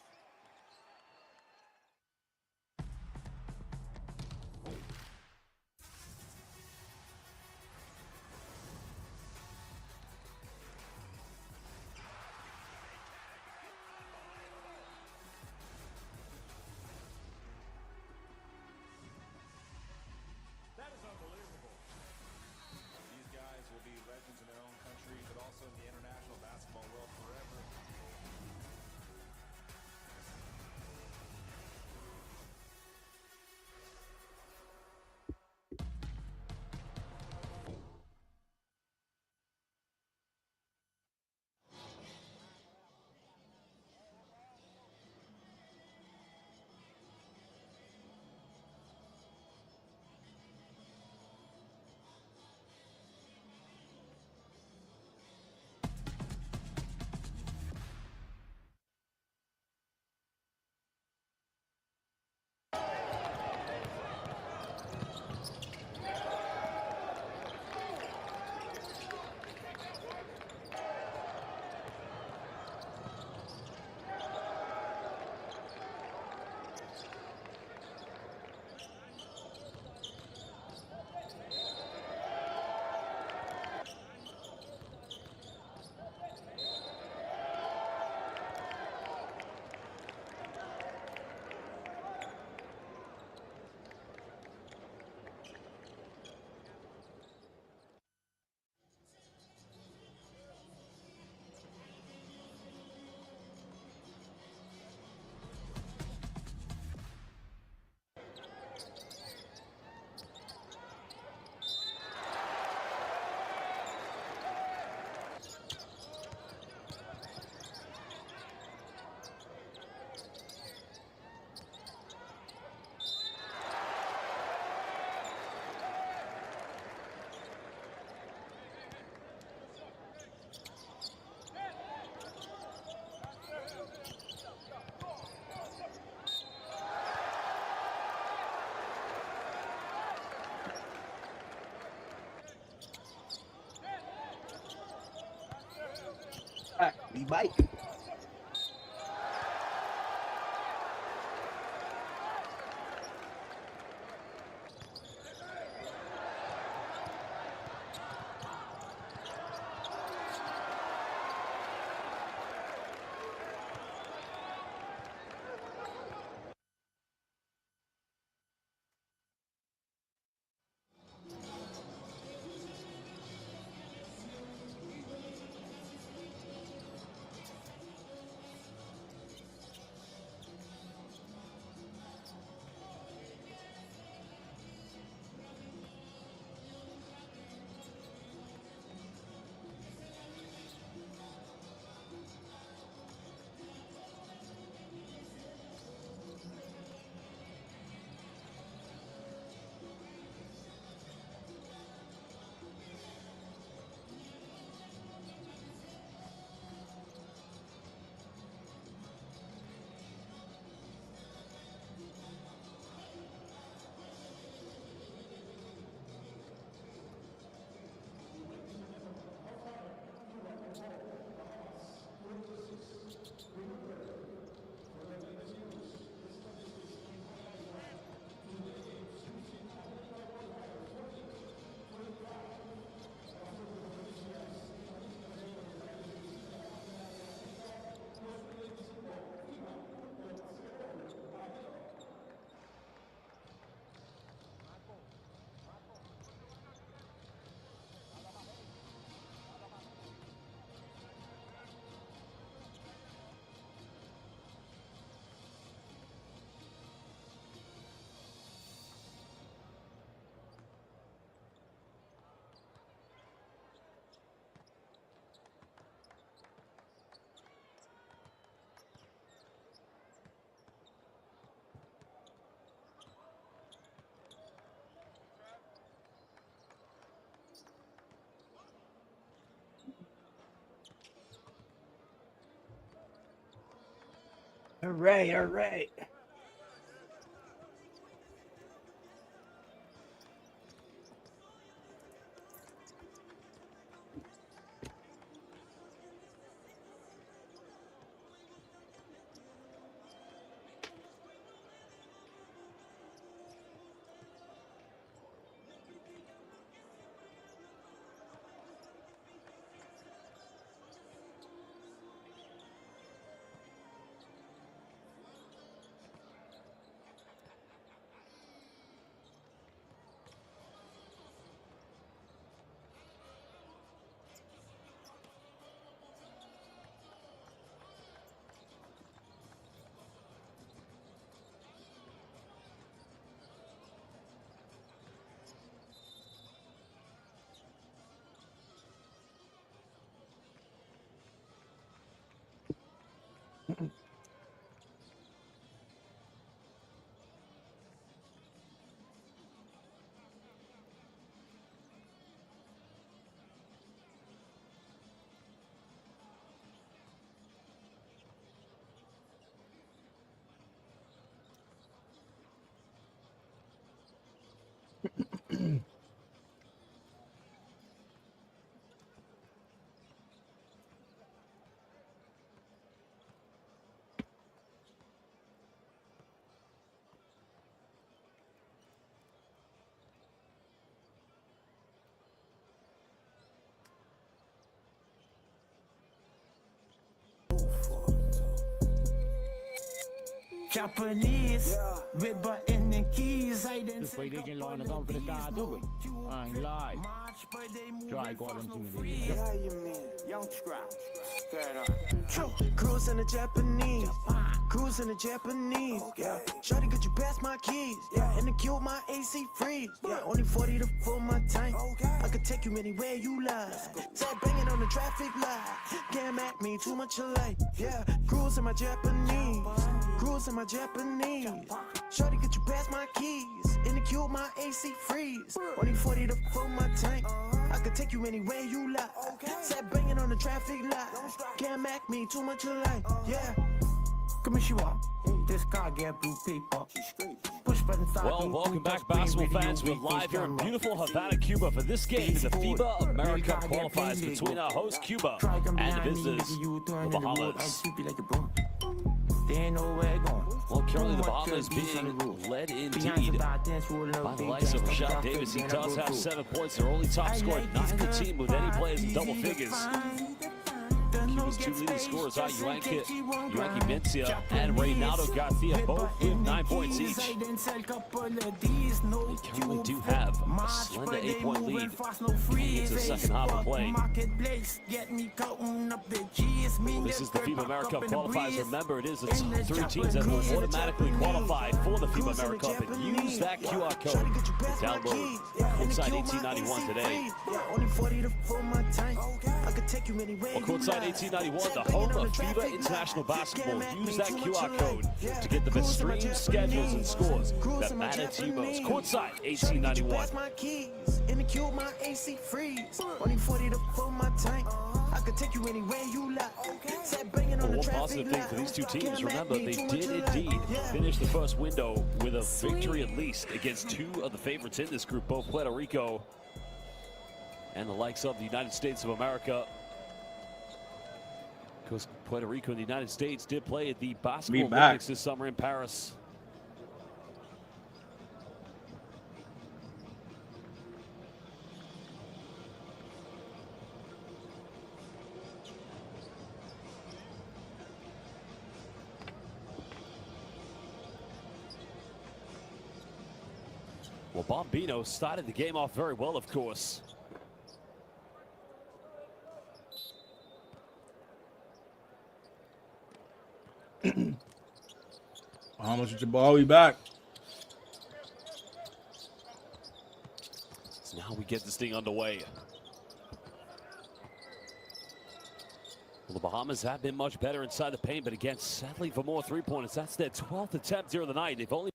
Happy bike. All right, all right. Japanese, red button and keys. I didn't This way they can line us up for the start, do it. I ain't lied. Try calling to me. Yeah, you mean young scrap. Cruising the Japanese, cruising the Japanese. Yeah, shawty, could you pass my keys? Yeah, and to kill my AC freeze. Yeah, only 40 to fill my tank. I could take you anywhere you like. Start banging on the traffic light. Can't make me too much alike. Yeah, cruising my Japanese, cruising my Japanese. Shawty, could you pass my keys? And to kill my AC freeze. Only 40 to fill my tank. I could take you anywhere you like. Start banging on the traffic light. Can't make me too much alike. Yeah. Come here, she walk. This car get blue paper. Push button start. Well, welcome back, basketball fans. We're live here in beautiful Havana, Cuba for this game in the FIBA Americup qualifiers between our host Cuba and the visitors, the Bahamas. Well, currently the Bahamas being led indeed by the likes of Rashad Davis. He does have 7 points. Their only top scorer, not in the team with any players in double figures. Cuba's 2 leading scorers are Yuanki Mencia and Reynaldo Garcia, both with 9 points each. They currently do have a slender 8-point lead into the second half of play. This is the FIBA Americup qualifiers. Remember, it is the top 3 teams that will automatically qualify for the FIBA Americup, and use that QR code to download Courtside 1891 today. Well, Courtside 1891, the home of FIBA International Basketball. Use that QR code to get the best streams, schedules, and scores that matter to you most. Courtside 1891. Well, one positive thing for these 2 teams, remember, they did indeed finish the first window with a victory at least against 2 of the favorites in this group, both Puerto Rico and the likes of the United States of America. Because Puerto Rico and the United States did play at the Basketball Olympics this summer in Paris. Well, Bombino started the game off very well, of course. Bahamas with the ball, we back. So now we get this thing underway. Well, the Bahamas have been much better inside the paint, but again, settling for more 3-pointers. That's their 12th attempt here of the night. They've only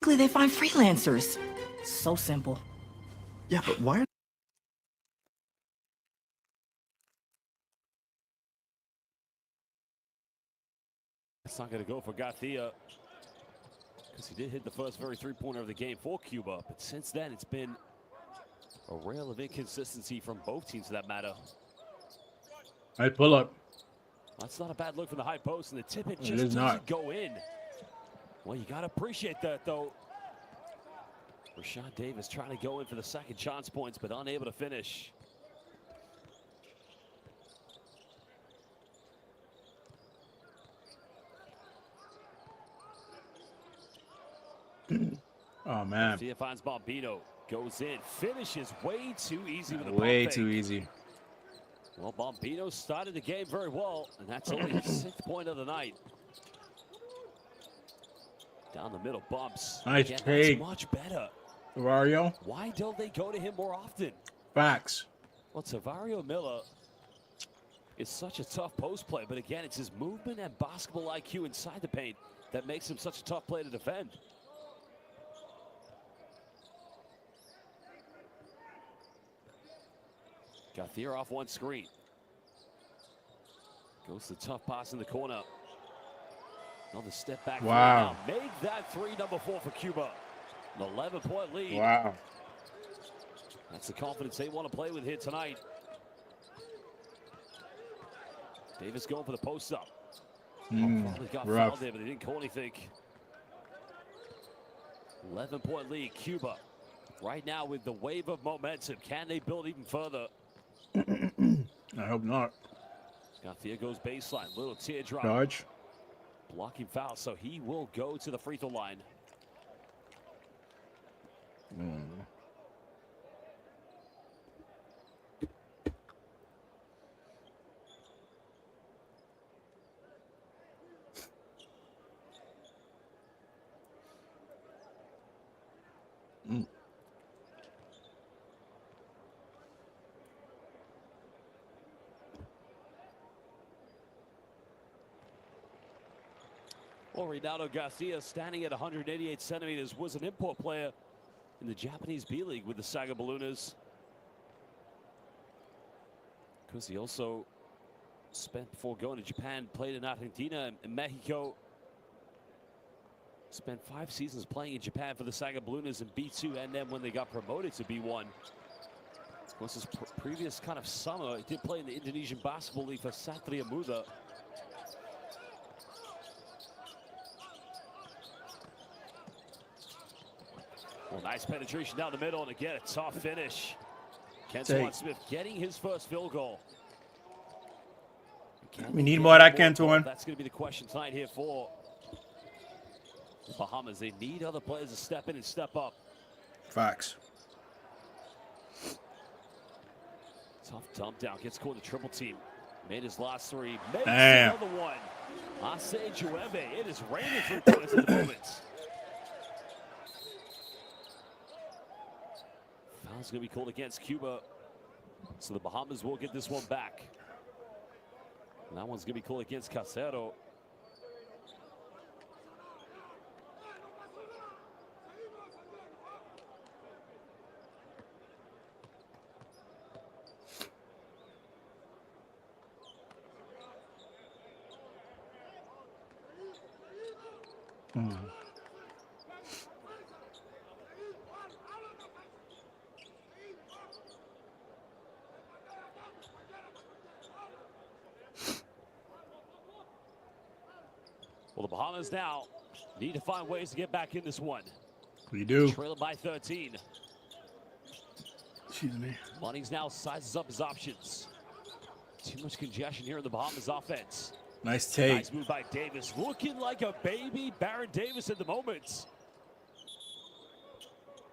They find freelancers. So simple. Yeah, but why? It's not going to go for Garcia, because he did hit the first very 3-pointer of the game for Cuba. But since then, it's been a rail of inconsistency from both teams, for that matter. I pull up. That's not a bad look from the high post, and the tip it just doesn't go in. Well, you got to appreciate that, though. Rashad Davis trying to go in for the second chance points, but unable to finish. Oh, man. Garcia finds Bombino, goes in, finishes way too easy with a way pump too fake. easy. Well, Bombino started the game very well, and that's only his 6th point of the night. Down the middle, bumps. Nice Again, take. that's much better. Tavario. Why don't they go to him more often? Facts. Well, Tavario Miller is such a tough post play, but again, it's his movement and basketball IQ inside the paint that makes him such a tough play to defend. Garcia off one screen. Goes the tough pass in the corner. Another step back. Wow. Make that 3, number 4 for Cuba. An 11-point lead. Wow. That's the confidence they want to play with here tonight. Davis going for the post up. Probably got fouled there, but they didn't call anything. 11-point lead, Cuba. Right now with the wave of momentum. Can they build even further? I hope not. Garcia goes baseline. Little teardrop. Dodge. Blocking foul, so he will go to the free throw line. Well, Reynaldo Garcia, standing at 188 centimeters, was an import player in the Japanese B-League with the Saga Ballooners. Because he also spent, before going to Japan, played in Argentina and Mexico. Spent 5 seasons playing in Japan for the Saga Ballooners in B2, and then when they got promoted to B1. Of course, his previous kind of summer, he did play in the Indonesian Basketball League for Satria Muda. Well, nice penetration down the middle, and again, a tough finish. Ken Swan-Smith getting his first field goal. We need more of that, Ken Swan. That's going to be the question tonight here for the Bahamas. They need other players to step in and step up. Facts. Tough dump down. Gets caught in the triple team. Made his last 3. Makes Damn. another one. Ase Jueve. It is raining for points at the moment. Foul's going to be called against Cuba. So the Bahamas will get this one back. And that one's going to be called against Casero. Well, the Bahamas now need to find ways to get back in this one. We do. Trailing by 13. Excuse me. Munnings now sizes up his options. Too much congestion here in the Bahamas offense. Nice take. Nice move by Davis. Looking like a baby Baron Davis at the moment.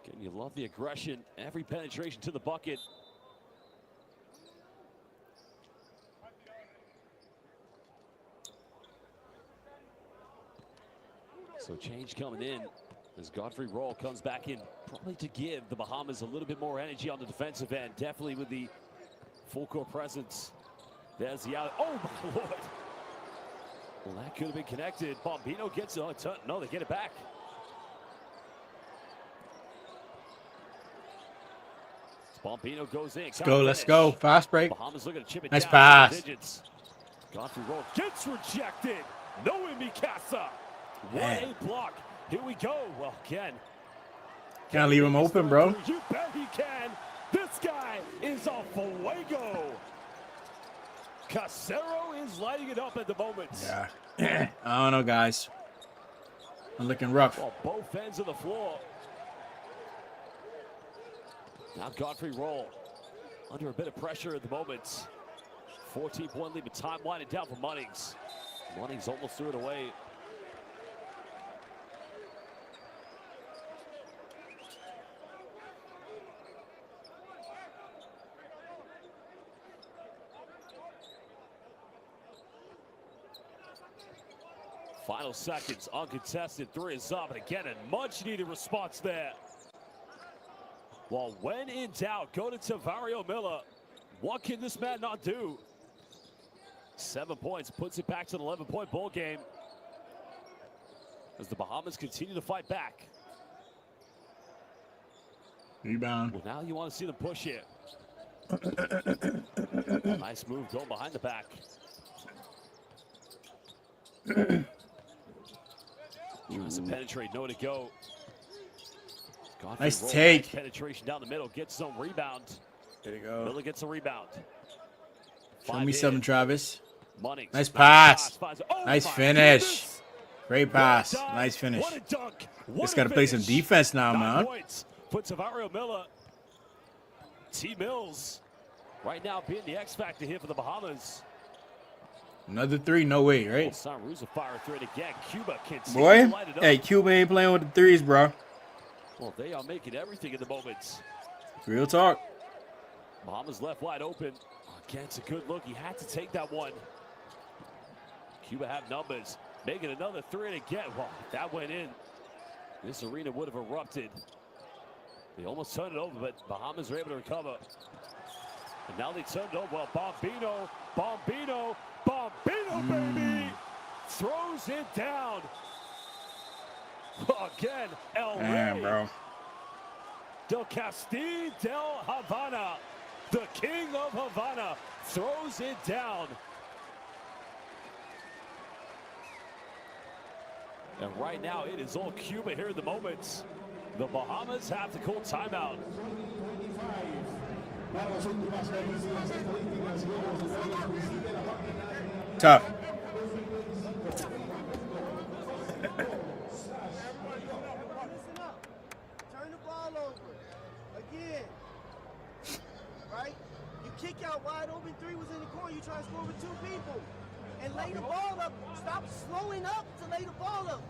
Again, you love the aggression. Every penetration to the bucket. So change coming in as Godfrey Roll comes back in, probably to give the Bahamas a little bit more energy on the defensive end. Definitely with the full court presence. There's the out. Oh my Lord. Well, that could have been connected. Bombino gets it. No, they get it back. Bombino goes in. Let's go. Fast break. Bahamas looking to chip it nice down. pass. Godfrey Roll gets rejected. Noe Mikasa. What a block. Here we go. Well, again. Can't leave him open, bro. You bet he can. This guy is a fuego. Casero is lighting it up at the moment. Yeah. I don't know, guys. I'm looking rough. Well, both ends of the floor. Now Godfrey Roll under a bit of pressure at the moment. 14-point lead, but time winding down for Munnings. Munnings almost threw it away. Final seconds, uncontested, 3 is up, and again, a much-needed response there. Well, when in doubt, go to Tavario Miller. What can this man not do? 7 points, puts it back to an 11-point ball game. As the Bahamas continue to fight back. Rebound. Well, now you want to see them push here. Nice move going behind the back. Tries to penetrate, nowhere to go. Godfrey nice Roll, take. nice penetration down the middle, gets some rebound. There you go. Miller gets a rebound. Show me something, Travis. Munnings. Nice pass. Nice finish. Goodness. Great pass. Nice finish. What a dunk. Just got to play some defense now, 9 man. points for Tavario Miller. T. Mills right now being the X factor here for the Bahamas. Another 3, no way, right? Sanruza fire through it again. Cuba can Boy, light it up. hey, Cuba ain't playing with the threes, bro. Well, they are making everything at the moment. Real talk. Bahamas left wide open. Again, it's a good look. He had to take that one. Cuba have numbers. Making another 3 and again. Well, that went in. This arena would have erupted. They almost turned it over, but Bahamas were able to recover. And now they turned it over. Well, Bombino, baby! Throws it down. Again, El Rey. Damn, bro. Del Castillo del Havana, the king of Havana, throws it down. And right now, it is all Cuba here in the moments. The Bahamas have to call timeout. Tough. Turn the ball over. Again. Right? You kick out wide open, three was in the corner. You try to score with two people. And lay the ball up. Stop slowing up to lay the ball up.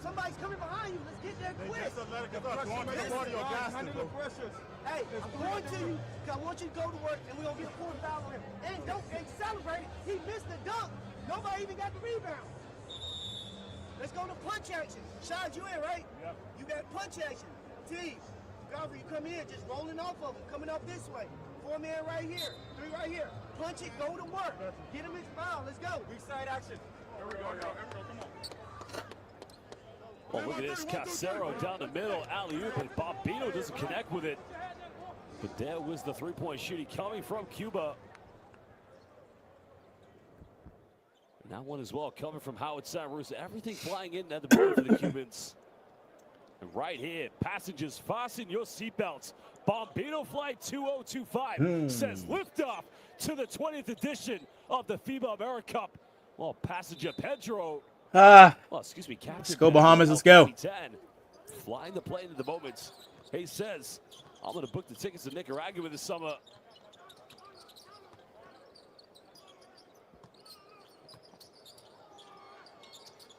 Somebody's coming behind you. Let's get there quick. Hey, I'm going to you because I want you to go to work and we're going to get a fourth foul on him. And celebrate it. He missed the dunk. Nobody even got the rebound. Let's go to punch action. Shot you in, right? Yep. You got punch action. T, Godfrey, you come in, just rolling off of him, coming up this way. 4 man right here, 3 right here. Punch it, go to work. Get him his foul. Let's go. Weak side action. Here we go, y'all. Come on. Oh, look at this. Casero down the middle. Alley-oop, but Bombino doesn't connect with it. But there was the three-point shooting coming from Cuba. And that one as well coming from Howard Sanruz. Everything flying in at the moment for the Cubans. And right here, passengers, fasten your seatbelts. Bombino Flight 2025 says liftoff to the 20th edition of the FIBA Americup. Well, passenger Pedro. Excuse me, Captain. Let's go, Bahamas. Let's go. Flying the plane at the moment. He says, I'm going to book the tickets to Nicaragua this summer.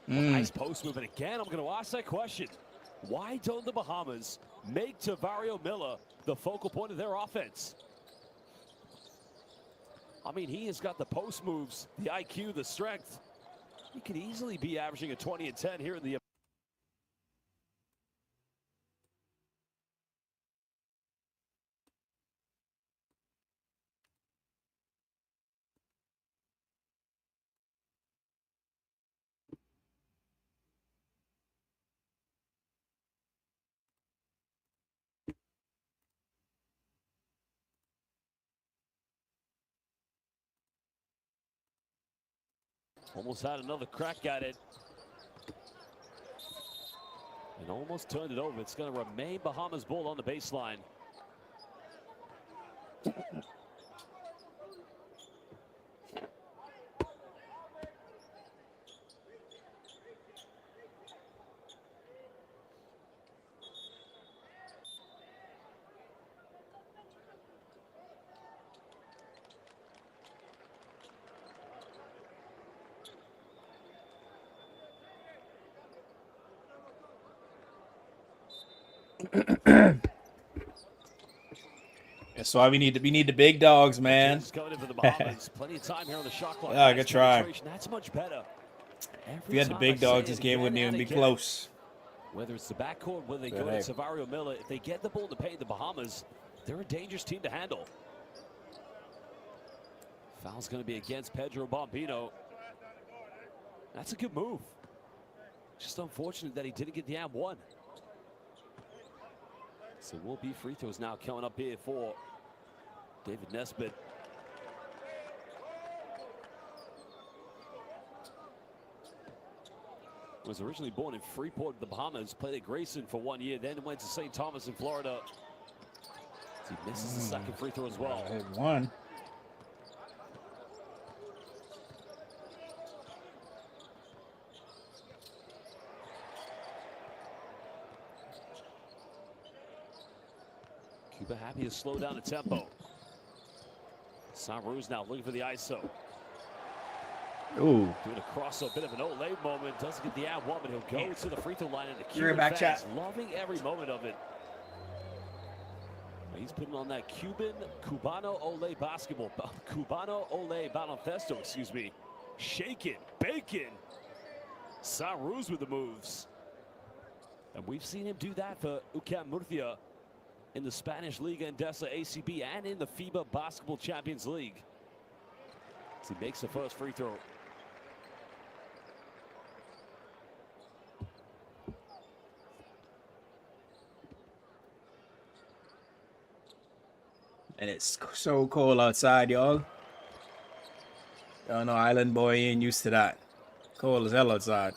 Nice post move. And again, I'm going to ask that question. Why don't the Bahamas make Tavario Miller the focal point of their offense? I mean, he has got the post moves, the IQ, the strength. He could easily be averaging a 20 and 10 here in the almost had another crack at it. And almost turned it over. It's going to remain Bahamas ball on the baseline. That's why we need the big dogs, man. Plenty of time here on the shot clock. Yeah, good try. That's much better. If we had the big dogs, this game wouldn't even be close. Whether it's the backcourt, whether they go to Tavario Miller, if they get the ball to pay the Bahamas, they're a dangerous team to handle. Foul's going to be against Pedro Bombino. That's a good move. Just unfortunate that he didn't get the and one. So will be free throws now coming up here for David Nesbitt. Was originally born in Freeport, the Bahamas, played at Grayson for 1 year, then went to St. Thomas in Florida. He misses the second free throw as well. One. Cuba happy to slow down the tempo. Sanruz now looking for the ISO. Ooh. Doing a crossover, bit of an Olay moment. Doesn't get the ad one, but he'll go to the free throw line, and the Cuban fans loving every moment of it. He's putting on that Cubano Olay basketball. Cubano Olay baloncesto, excuse me. Shaking, baking. Sanruz with the moves. And we've seen him do that for UCAM Murcia in the Spanish Liga Endesa ACB and in the FIBA Basketball Champions League. As he makes the first free throw. And it's so cold outside, y'all. Y'all know Island boy ain't used to that. Cold as hell outside.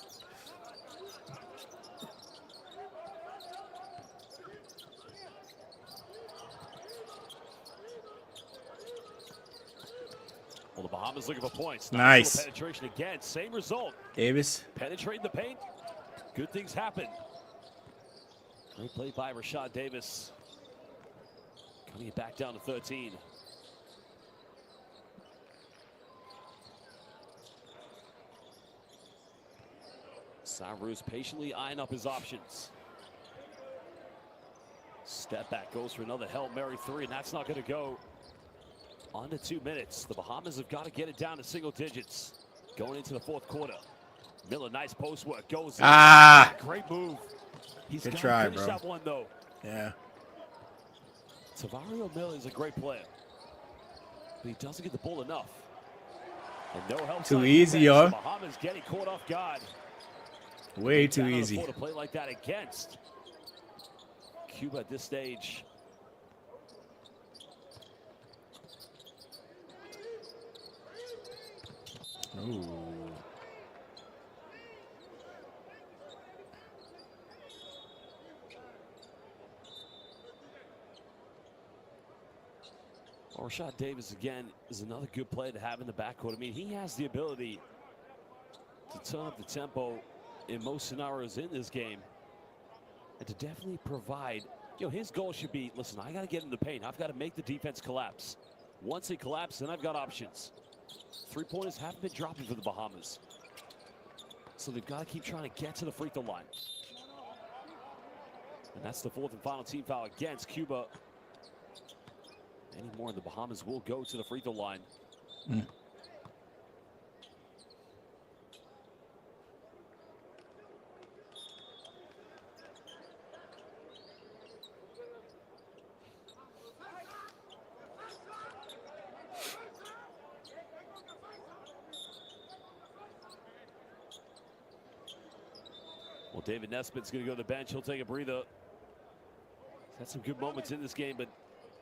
Well, the Bahamas looking for points. Nice. Penetration again. Same result. Davis. Penetrating the paint. Good things happen. Great play by Rashad Davis. Cutting it back down to 13. Savarus patiently eyeing up his options. Step back, goes for another Hail Mary three, and that's not going to go. Under 2 minutes. The Bahamas have got to get it down to single digits. Going into the fourth quarter. Miller, nice post work. Goes in. Great move. He's got to finish that one, though. Yeah. Tavario Miller is a great player. But he doesn't get the ball enough. And no help. Too easy, y'all. Bahamas getting caught off guard. Way too easy. To play like that against Cuba at this stage. Ooh. Rashad Davis, again, is another good player to have in the backcourt. I mean, he has the ability to turn up the tempo in most scenarios in this game and to definitely provide, you know, his goal should be, listen, I got to get in the paint. I've got to make the defense collapse. Once it collapses, then I've got options. Three-pointers haven't been dropping for the Bahamas. So they've got to keep trying to get to the free throw line. And that's the fourth and final team foul against Cuba. Any more, the Bahamas will go to the free throw line. Well, David Nesbitt's going to go to the bench. He'll take a breather. He's had some good moments in this game, but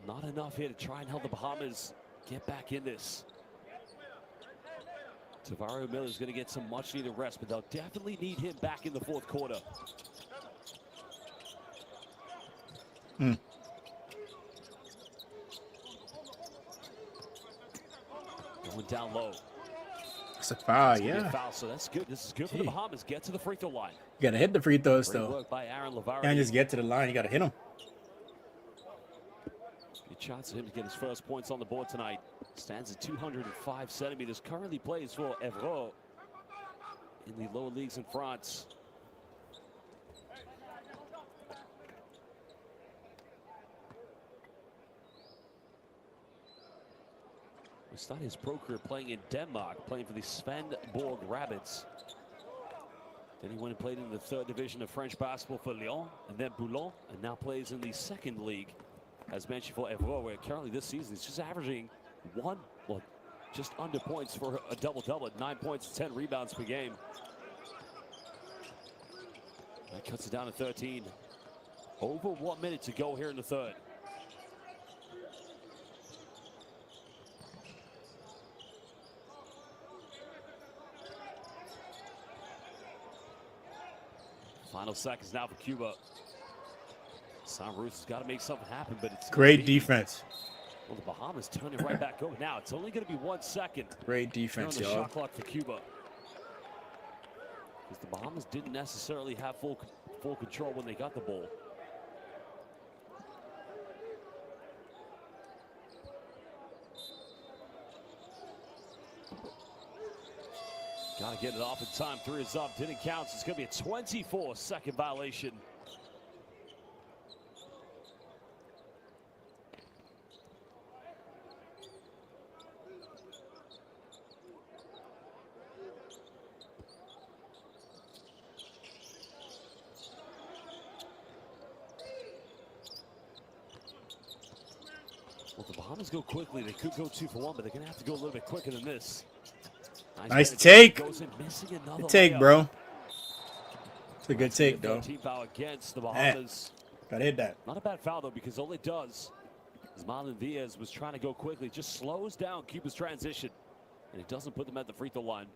not enough here to try and help the Bahamas get back in this. Tavario Miller is going to get some much needed rest, but they'll definitely need him back in the fourth quarter. Going down low. It's a foul, yeah. Foul, so that's good. This is good for the Bahamas. Get to the free throw line. You gotta hit the free throws, though. Work by Aaron LaVardi. Can't just get to the line. You gotta hit them. Good chance for him to get his first points on the board tonight. Stands at 205 centimeters. Currently plays for Évreux in the lower leagues in France. He started his pro career playing in Denmark, playing for the Svendborg Rabbits. Then he went and played in the third division of French basketball for Lyon and then Boulogne, and now plays in the second league, as mentioned, for Évreux, where currently this season he's just averaging just under points for a double-double at 9 points and 10 rebounds per game. That cuts it down to 13. Over 1 minute to go here in the third. Final seconds now for Cuba. Savarus has got to make something happen, but it's great defense. Well, the Bahamas turn it right back over now. It's only going to be 1 second. Great defense, y'all. Shot clock for Cuba. Because the Bahamas didn't necessarily have full control when they got the ball. Got to get it off in time. 3 is up. Didn't count. So it's going to be a 24-second violation. Well, the Bahamas go quickly. They could go 2 for 1, but they're going to have to go a little bit quicker than this. Nice take. Good take, bro. It's a good take, though. Team foul against the Bahamas. Gotta hit that. Not a bad foul, though, because all it does As Marlon Diaz was trying to go quickly, just slows down Cuba's transition, and it doesn't put them at the free throw line.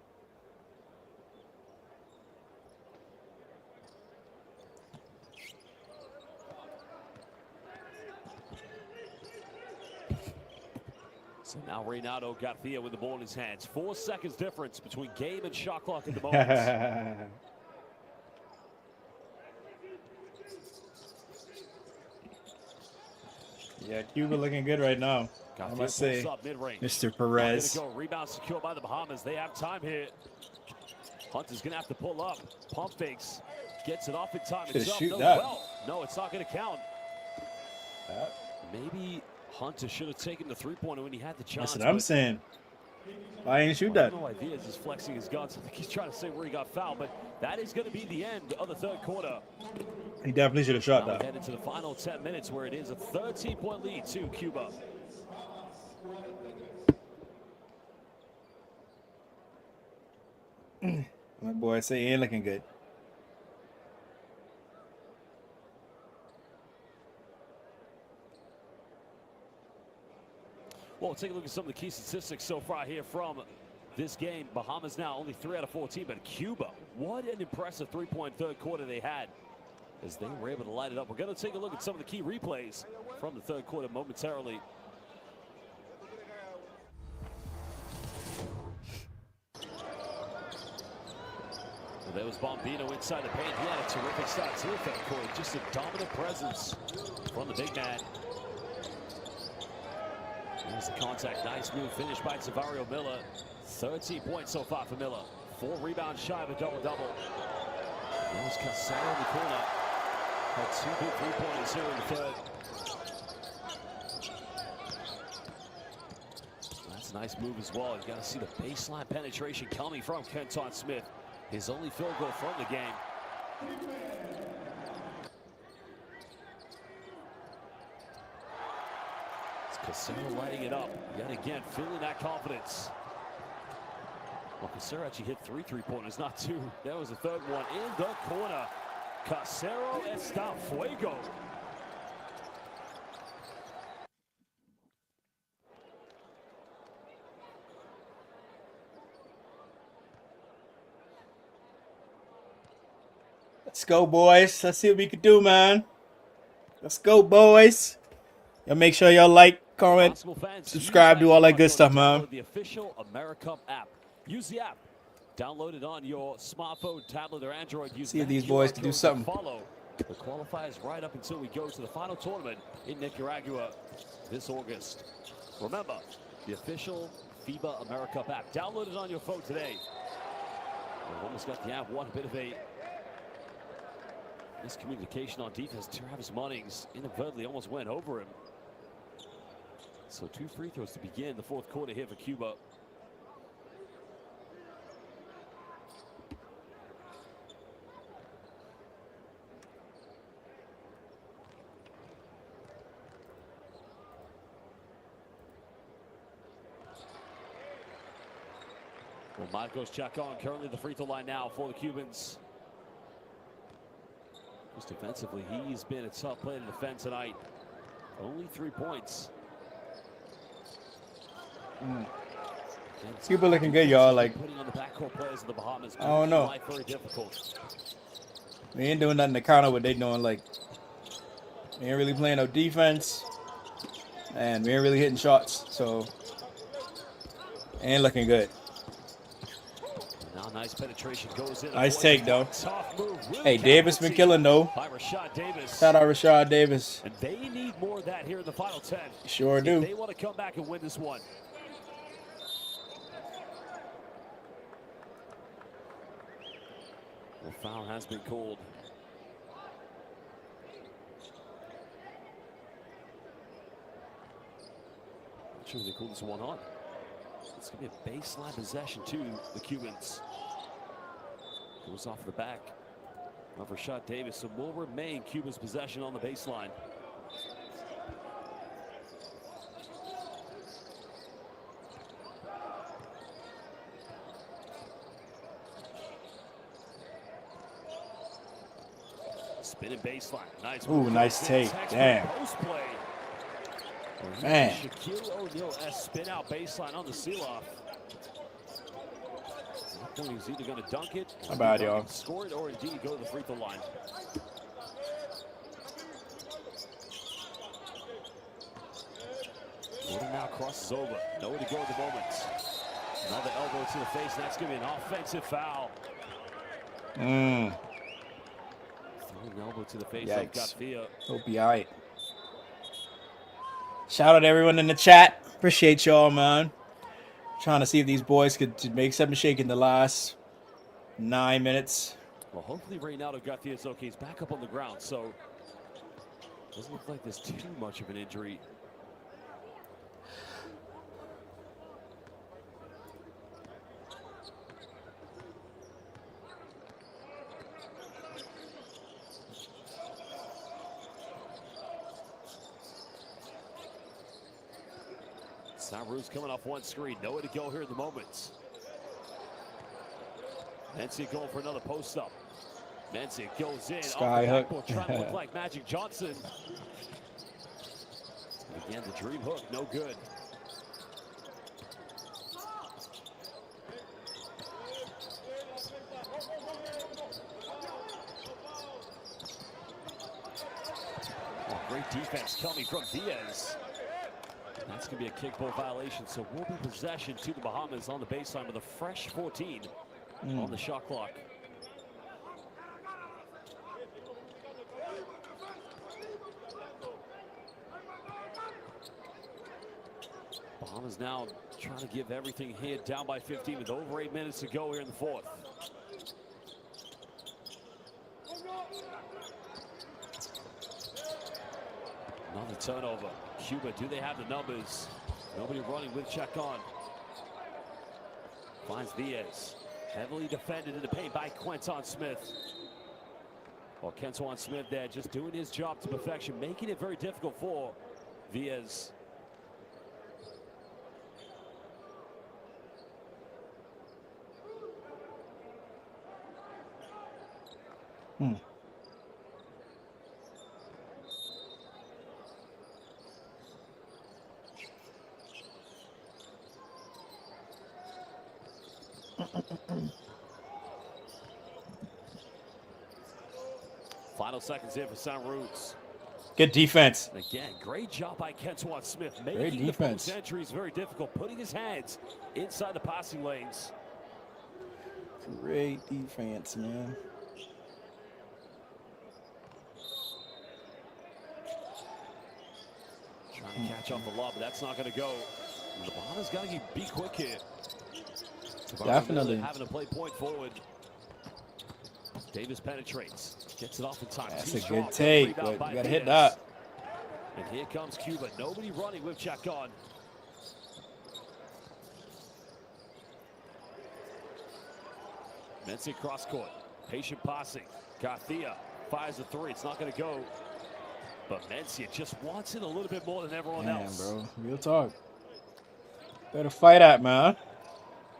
So now Reynaldo Garcia with the ball in his hands. 4 seconds difference between game and shot clock at the moment. Yeah, Cuba looking good right now. I must say, Mr. Perez. Go. Rebound secured by the Bahamas. They have time here. Hunter's going to have to pull up. Pump fakes. Gets it off in time. It's up. No, well, no, it's not going to count. Maybe Hunter should have taken the three-pointer when he had the chance. That's what I'm saying. Why ain't shoot that? No idea. He's just flexing his guns. I think he's trying to say where he got fouled, but that is going to be the end of the third quarter. He definitely should have shot that. Head into the final 10 minutes where it is a 13-point lead to Cuba. My boy say he ain't looking good. Well, take a look at some of the key statistics so far here from this game. Bahamas now only 3 out of 14, but Cuba, what an impressive three-point third quarter they had as they were able to light it up. We're going to take a look at some of the key replays from the third quarter momentarily. Well, there was Bombino inside the paint. He had a terrific start to the third quarter. Just a dominant presence from the big man. There's the contact. Nice move. Finished by Tavario Miller. 13 points so far for Miller. 4 rebounds shy of a double-double. There's Casaro in the corner. Had 2 big three-pointers here in the third. That's a nice move as well. You got to see the baseline penetration coming from Kenton Smith. His only field goal from the game. It's Casaro lighting it up. Yet again, feeling that confidence. Well, Casaro actually hit 3 three-pointers, not 2. That was the third one in the corner. Casaro está fuego. Let's go, boys. Let's see what we can do, man. Let's go, boys. Y'all make sure y'all like, comment, subscribe, do all that good stuff, man. The official Americup app. Use the app. Download it on your smartphone, tablet, or Android. Use see if these boys can do something. Follow the qualifiers right up until we go to the final tournament in Nicaragua this August. Remember, the official FIBA Americup app. Download it on your phone today. We've almost got the app. One bit of a miscommunication on defense. Travis Munnings inadvertently almost went over him. So 2 free throws to begin the fourth quarter here for Cuba. Well, Marcos Chacon currently the free throw line now for the Cubans. Just defensively, he's been a tough player to defend tonight. Only 3 points. Cuba looking good, y'all. Like, putting on the backcourt players of the Bahamas. I don't know. Very difficult. We ain't doing nothing to counter what they doing. Like, we ain't really playing no defense, and we ain't really hitting shots. So, ain't looking good. Now nice penetration goes in. Nice take, though. Move, really. Hey, Davis been killing, though. By Rashad Davis. Shout out Rashad Davis. And they need more of that here in the final 10. Sure do. If they want to come back and win this one. The foul has been called. Not sure they called this one on. It's going to be a baseline possession to the Cubans. Goes off the back of Rashad Davis. So will remain Cuba's possession on the baseline. Spinning baseline. Nice. Ooh, nice take. Damn. Man. Shaquille O'Neal-esque spin out baseline on the seal-off. At that point, he's either going to dunk it, How about y'all? score it, or indeed go to the free throw line. Gordon now crosses over. Nowhere to go at the moment. Another elbow to the face. That's going to be an offensive foul. Throwing an elbow to the face of Tfue. Hope you all right. Shout out to everyone in the chat. Appreciate y'all, man. Trying to see if these boys could make something shake in the last 9 minutes. Well, hopefully Reynaldo got Tfue. Okay, he's back up on the ground, so doesn't look like there's too much of an injury. Saru's coming off one screen. Nowhere to go here at the moment. Mencic going for another post up. Mencic goes in. Sky hook. Trying to look like Magic Johnson. And again, the dream hook, no good. Oh, great defense coming from Diaz. That's going to be a kickball violation, so we'll be possession to the Bahamas on the baseline with a fresh 14 on the shot clock. Bahamas now trying to give everything here, down by 15 with over 8 minutes to go here in the fourth. Another turnover. Cuba, do they have the numbers? Nobody running with check on. Finds Diaz. Heavily defended in the paint by Quentin Smith. Well, Quentin Smith there just doing his job to perfection, making it very difficult for Diaz. Final seconds here for St. Roots. Good defense. Again, great job by Quentin Smith, making the post entries very difficult, putting his hands inside the passing lanes. Great defense, man. Trying to catch off the lob, but that's not going to go. And the Bahamas got to be quick here. Definitely. Having to play point forward. Davis penetrates, gets it off in time. That's a good take, but you got to hit that. And here comes Cuba. Nobody running with check on. Mencic cross court. Patient passing. Garcia fires a three. It's not going to go. But Mencic just wants it a little bit more than everyone else. Bro. Real talk. Better fight out, man.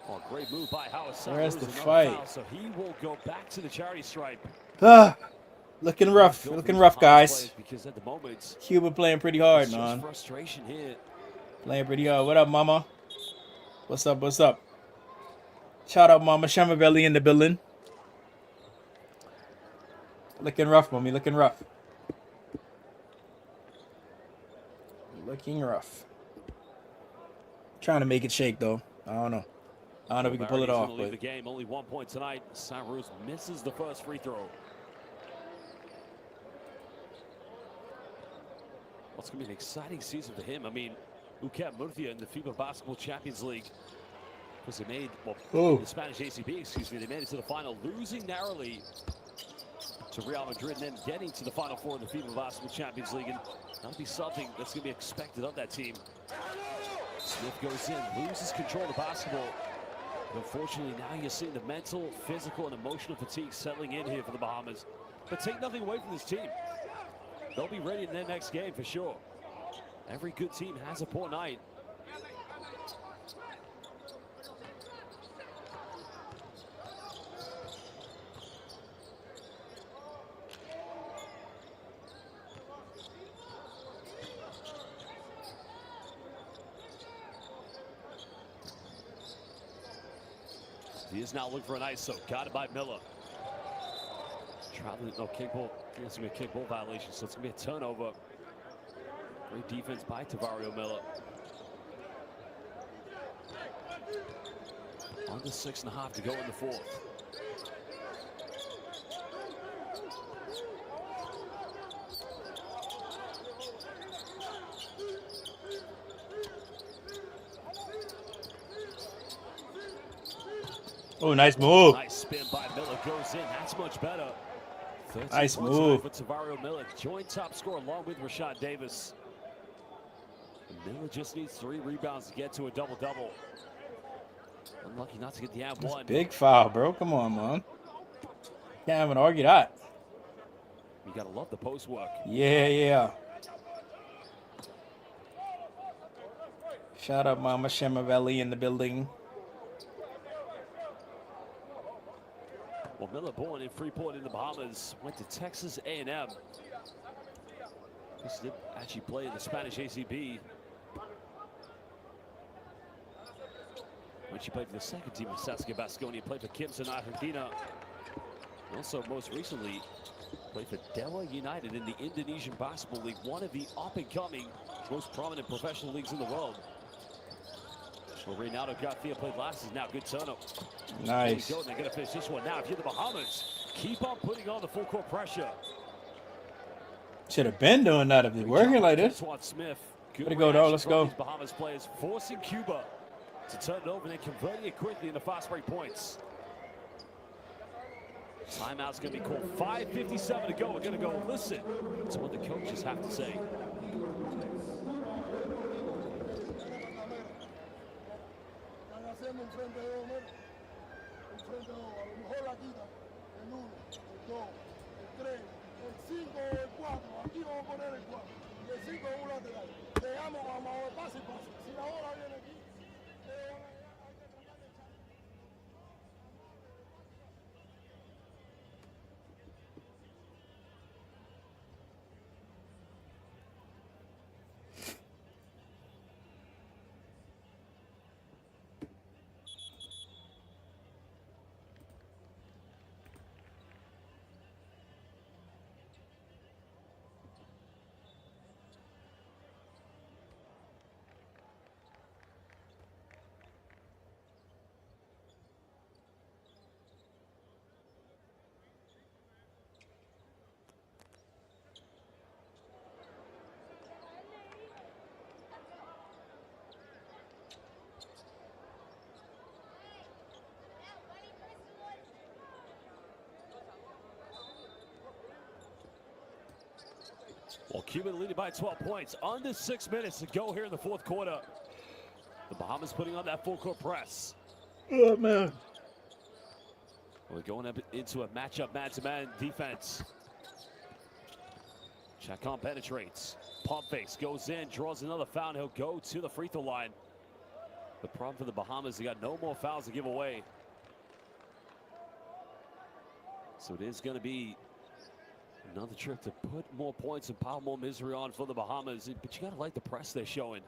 Oh, great move by Howard. Where's the fight? Foul, so he will go back to the charity stripe. Looking rough. Looking rough, guys. Because at the moment, Cuba playing pretty hard, man. Frustration here. Playing pretty hard. What up, mama? What's up? What's up? Shout out, mama. Shemaveli in the building. Looking rough, mommy. Looking rough. Looking rough. Trying to make it shake, though. I don't know. I don't know if we can pull it off. Leave the game. Only 1 point tonight. St. Rose misses the first free throw. Well, it's going to be an exciting season for him. I mean, UCAP Murcia in the FIBA Basketball Champions League. Because they made, well, the Spanish ACB, excuse me, they made it to the final, losing narrowly to Real Madrid, and then getting to the Final Four in the FIBA Basketball Champions League. And that'll be something that's going to be expected of that team. Smith goes in, loses control of the basketball. But unfortunately, now you're seeing the mental, physical, and emotional fatigue settling in here for the Bahamas. But take nothing away from this team. They'll be ready in their next game for sure. Every good team has a poor night. He is now looking for an ISO. Got it by Miller. Traveling, no kick ball. I think it's going to be a kick ball violation, so it's going to be a turnover. Great defense by Tavario Miller. Under 6.5 to go in the fourth. Oh, nice move. Nice spin by Miller, goes in. That's much better. Nice move. For Tavario Miller, joint top scorer along with Rashad Davis. Miller just needs 3 rebounds to get to a double-double. Unlucky not to get the ad one. Big foul, bro. Come on, man. Can't even argue that. You gotta love the post work. Yeah. Shout out Mama Shemaveli in the building. Well, Miller, born in Freeport in the Bahamas, went to Texas A&M. This did actually play in the Spanish ACB. When she played for the second team of Saskia Basconia, played for Kimson, Argentina. Also, most recently, played for Dewa United in the Indonesian Basketball League, one of the up-and-coming, most prominent professional leagues in the world. Well, Reynaldo Garcia played last season. Now, good turn-up. Nice. There you go. They're going to finish this one. Now, if you're the Bahamas, keep on putting on the full-court pressure. Should have been doing that if they're working like this. Smith. Gotta go, though. Let's go. Bahamas players forcing Cuba to turn it over and then converting it quickly into fast break points. Timeout's going to be called. 5:57 to go. We're going to go listen to what the coaches have to say. Enfrente de dos, enfrente de dos, a lo mejor la quitan el 1, el 2, el 3, el 5 o el 4, aquí vamos a poner el 4, y el 5 es un lateral. Dejamos, vamos a ver, pase y pase. Si la bola viene aquí, hay que tratar de echar. Well, Cuba leading by 12 points. Under 6 minutes to go here in the fourth quarter. The Bahamas putting on that full court press. Oh, man. We're going up into a matchup man-to-man defense. Chacon penetrates. Pump fakes, goes in, draws another foul. He'll go to the free throw line. The problem for the Bahamas, they got no more fouls to give away. So it is going to be another trip to put more points and pile more misery on for the Bahamas. But you got to like the press they're showing.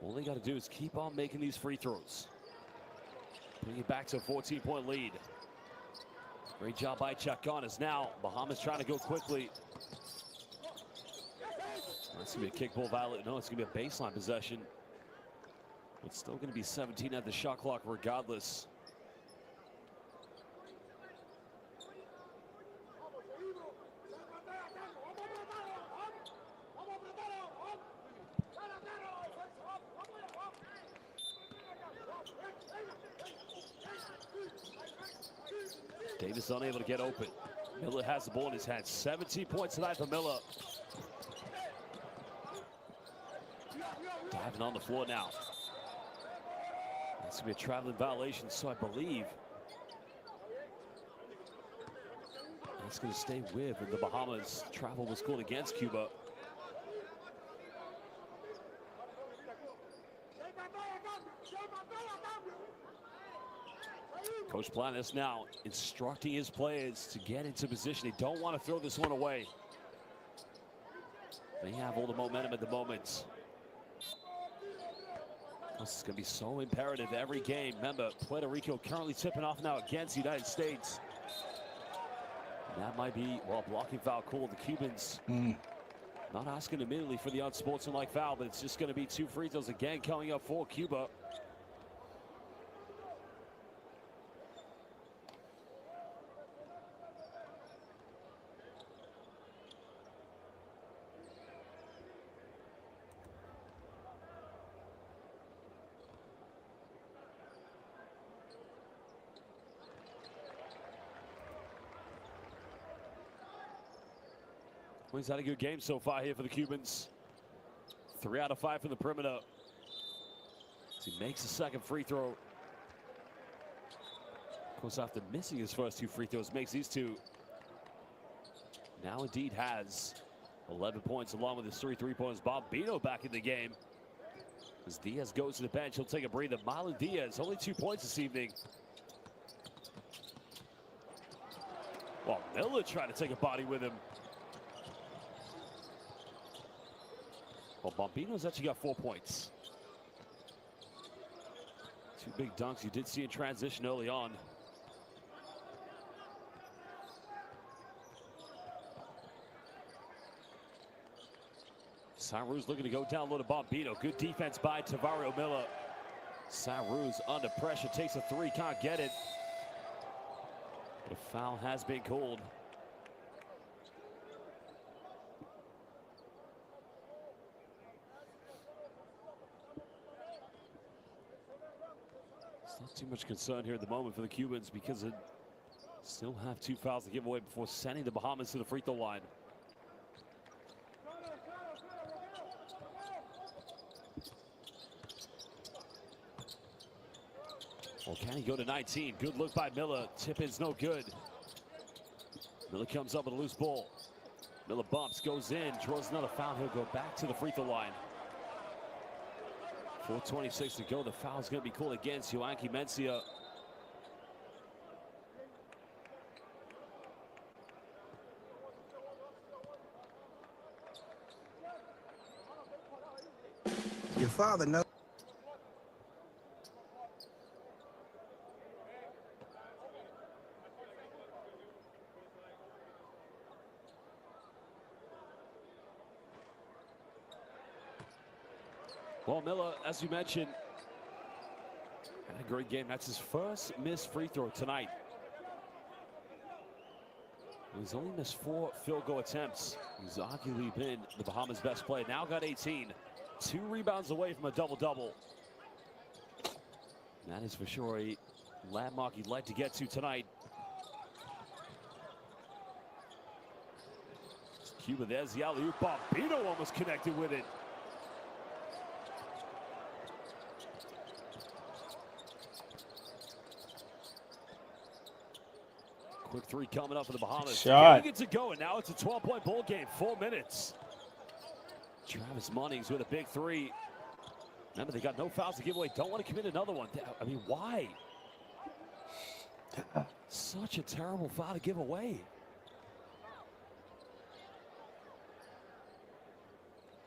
All they got to do is keep on making these free throws. Bring it back to a 14-point lead. Great job by Chacon. As now Bahamas trying to go quickly. That's going to be a kick ball violation. No, it's going to be a baseline possession. It's still going to be 17 at the shot clock regardless. Davis unable to get open. Miller has the ball in his hand. 17 points tonight for Miller. Diving on the floor now. That's going to be a traveling violation, so I believe that's going to stay with the Bahamas. Travel was called against Cuba. Coach Planis now instructing his players to get into position. They don't want to throw this one away. They have all the momentum at the moment. This is going to be so imperative every game. Remember, Puerto Rico currently tipping off now against the United States. And that might be, well, blocking foul call. The Cubans not asking immediately for the unsportsmanlike foul, but it's just going to be 2 free throws again coming up for Cuba. He's had a good game so far here for the Cubans. 3 out of 5 from the perimeter. As he makes a second free throw. Of course, after missing his first 2 free throws, makes these 2. Now indeed has 11 points along with his 3 3-pointers. Bombino back in the game. As Diaz goes to the bench, he'll take a breather. Marlon Diaz, only 2 points this evening. Well, Miller trying to take a body with him. Well, Bombino's actually got 4 points. 2 big dunks you did see in transition early on. Saru's looking to go down low to Bombino. Good defense by Tavario Miller. Saru's under pressure, takes a 3, can't get it. The foul has been called. Not too much concern here at the moment for the Cubans because they still have 2 fouls to give away before sending the Bahamas to the free throw line. Well, can he go to 19? Good look by Miller. Tip-in's no good. Miller comes up with a loose ball. Miller bumps, goes in, draws another foul. He'll go back to the free throw line. 4:26 to go. The foul's going to be called against Yoanki Mencia. Your father knows. Well, Miller, as you mentioned, had a great game. That's his first missed free throw tonight. He's only missed 4 field goal attempts. He's arguably been the Bahamas' best player. Now got 18. 2 rebounds away from a double-double. That is for sure a landmark he'd like to get to tonight. It's Cuba, there's the alley-oop. Bombino almost connected with it. Quick 3 coming up for the Bahamas. Shot. Getting it to go, and now it's a 12-point ball game. 4 minutes. Travis Munnings with a big 3. Remember, they got no fouls to give away. Don't want to commit another one. I mean, why? Such a terrible foul to give away.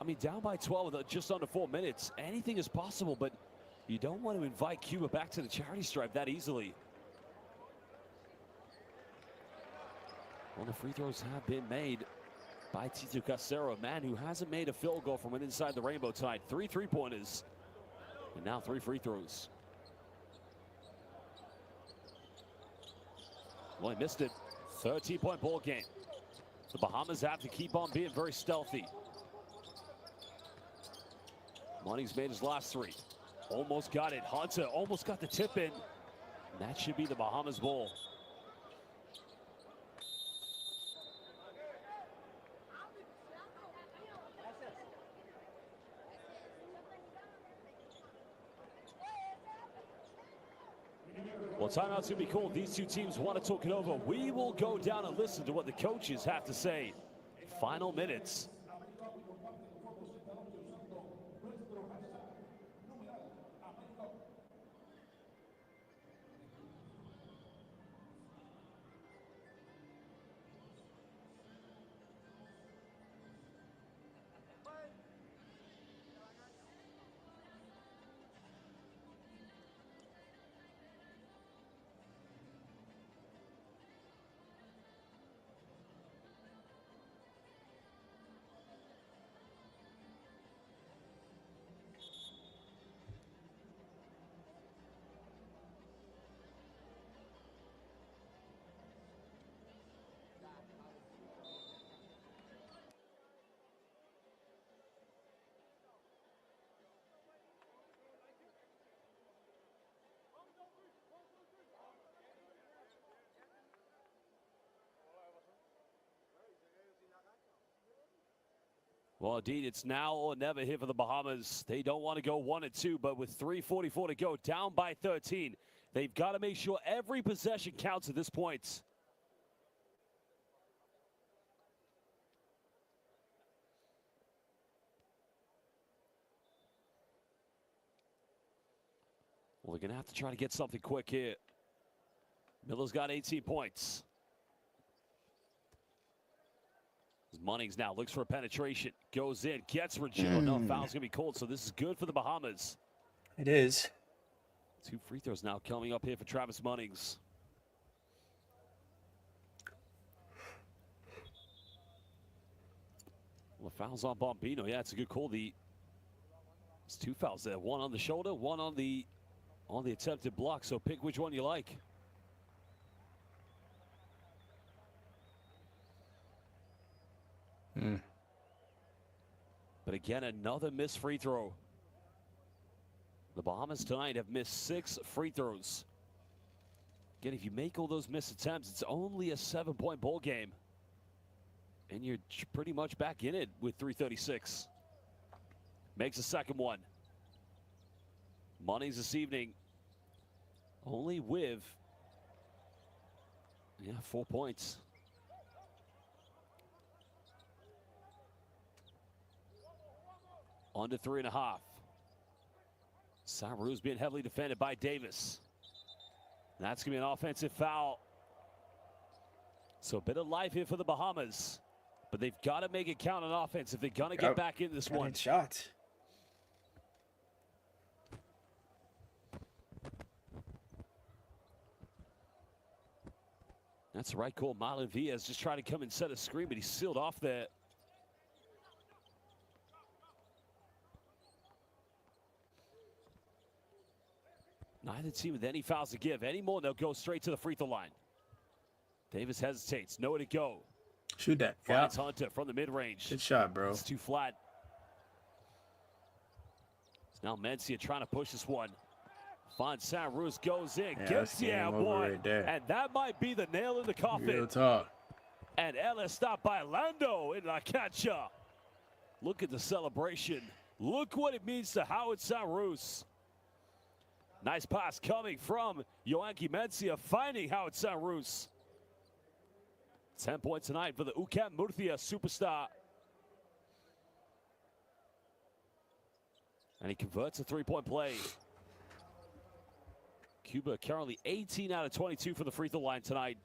I mean, down by 12 with just under 4 minutes. Anything is possible, but you don't want to invite Cuba back to the charity stripe that easily. Well, the free throws have been made by Tito Casero, a man who hasn't made a field goal from inside the rainbow tonight. 3 3-pointers, and now 3 free throws. Well, he missed it. 13-point ball game. The Bahamas have to keep on being very stealthy. Munnings made his last 3. Almost got it. Hunter almost got the tip in. And that should be the Bahamas ball. Well, timeout's going to be called. These 2 teams want to talk it over. We will go down and listen to what the coaches have to say. Final minutes. Well, indeed, it's now or never here for the Bahamas. They don't want to go 1-2, but with 3:44 to go, down by 13, they've got to make sure every possession counts at this point. Well, they're going to have to try to get something quick here. Miller's got 18 points. Munnings now looks for a penetration, goes in, gets rejected. No, foul's gonna be called, so this is good for the Bahamas. It is. 2 free throws now coming up here for Travis Munnings. Well, the foul's on Bombino. Yeah, it's a good call. It's 2 fouls there. One on the shoulder, one on the attempted block. So pick which one you like. But again, another missed free throw. The Bahamas tonight have missed 6 free throws. Again, if you make all those missed attempts, it's only a 7-point ball game. And you're pretty much back in it with 3:36. Makes a second one. Munnings this evening only with 4 points. Under 3.5. Saru's being heavily defended by Davis. That's going to be an offensive foul. So a bit of life here for the Bahamas. But they've got to make it count on offense if they're going to get back in this one. Shot. That's the right call. Marlon Villas just trying to come and set a screen, but he's sealed off there. Neither team with any fouls to give anymore. They'll go straight to the free throw line. Davis hesitates. Nowhere to go. Shoot that. Finds Hunter from the mid-range. Good shot, bro. It's too flat. It's now Mencia trying to push this one. Finds Saros, goes in, gets the boy, right there. And that might be the nail in the coffin. Real talk. And Ellis stopped by Lando in La Cancha. Look at the celebration. Look what it means to Howard Saros. Nice pass coming from Yoanki Mencia, finding Howard Saros. 10 points tonight for the UCAM Murcia superstar. And he converts a 3-point play. Cuba currently 18 out of 22 for the free throw line tonight.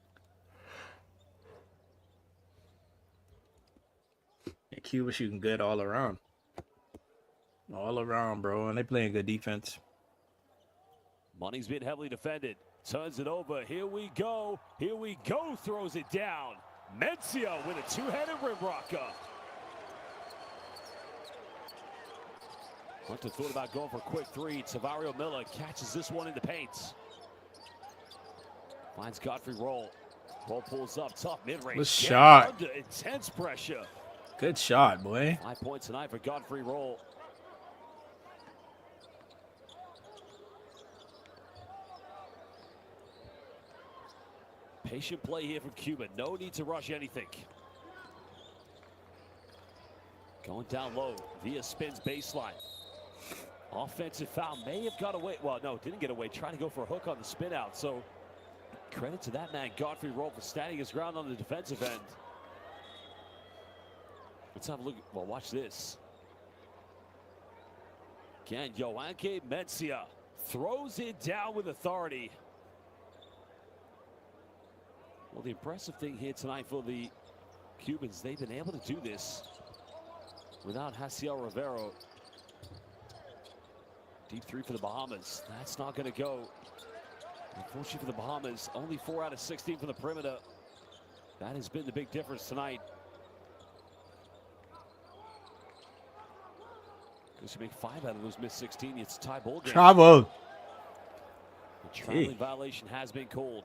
And Cuba shooting good all around. All around, bro. And they playing good defense. Munnings being heavily defended. Turns it over. Here we go. Here we go. Throws it down. Mencia with a 2-headed rim rocker. Hunter thought about going for a quick 3. Tavario Miller catches this one in the paint. Finds Godfrey Roll. Roll pulls up. Tough mid-range. Good shot. Under intense pressure. Good shot, boy. 5 points tonight for Godfrey Roll. Patient play here from Cuba. No need to rush anything. Going down low. Via spins baseline. Offensive foul. May have got away. Well, no, didn't get away. Trying to go for a hook on the spin out. So credit to that man, Godfrey Roll, for standing his ground on the defensive end. Let's have a look. Well, watch this. Again, Yoanki Mencia throws it down with authority. Well, the impressive thing here tonight for the Cubans, they've been able to do this without Hasiel Rivero. Deep 3 for the Bahamas. That's not going to go. Unfortunately for the Bahamas, only 4 out of 16 from the perimeter. That has been the big difference tonight. Because you make 5 out of those missed 16, it's a tie ball game. Travel. The traveling violation has been called.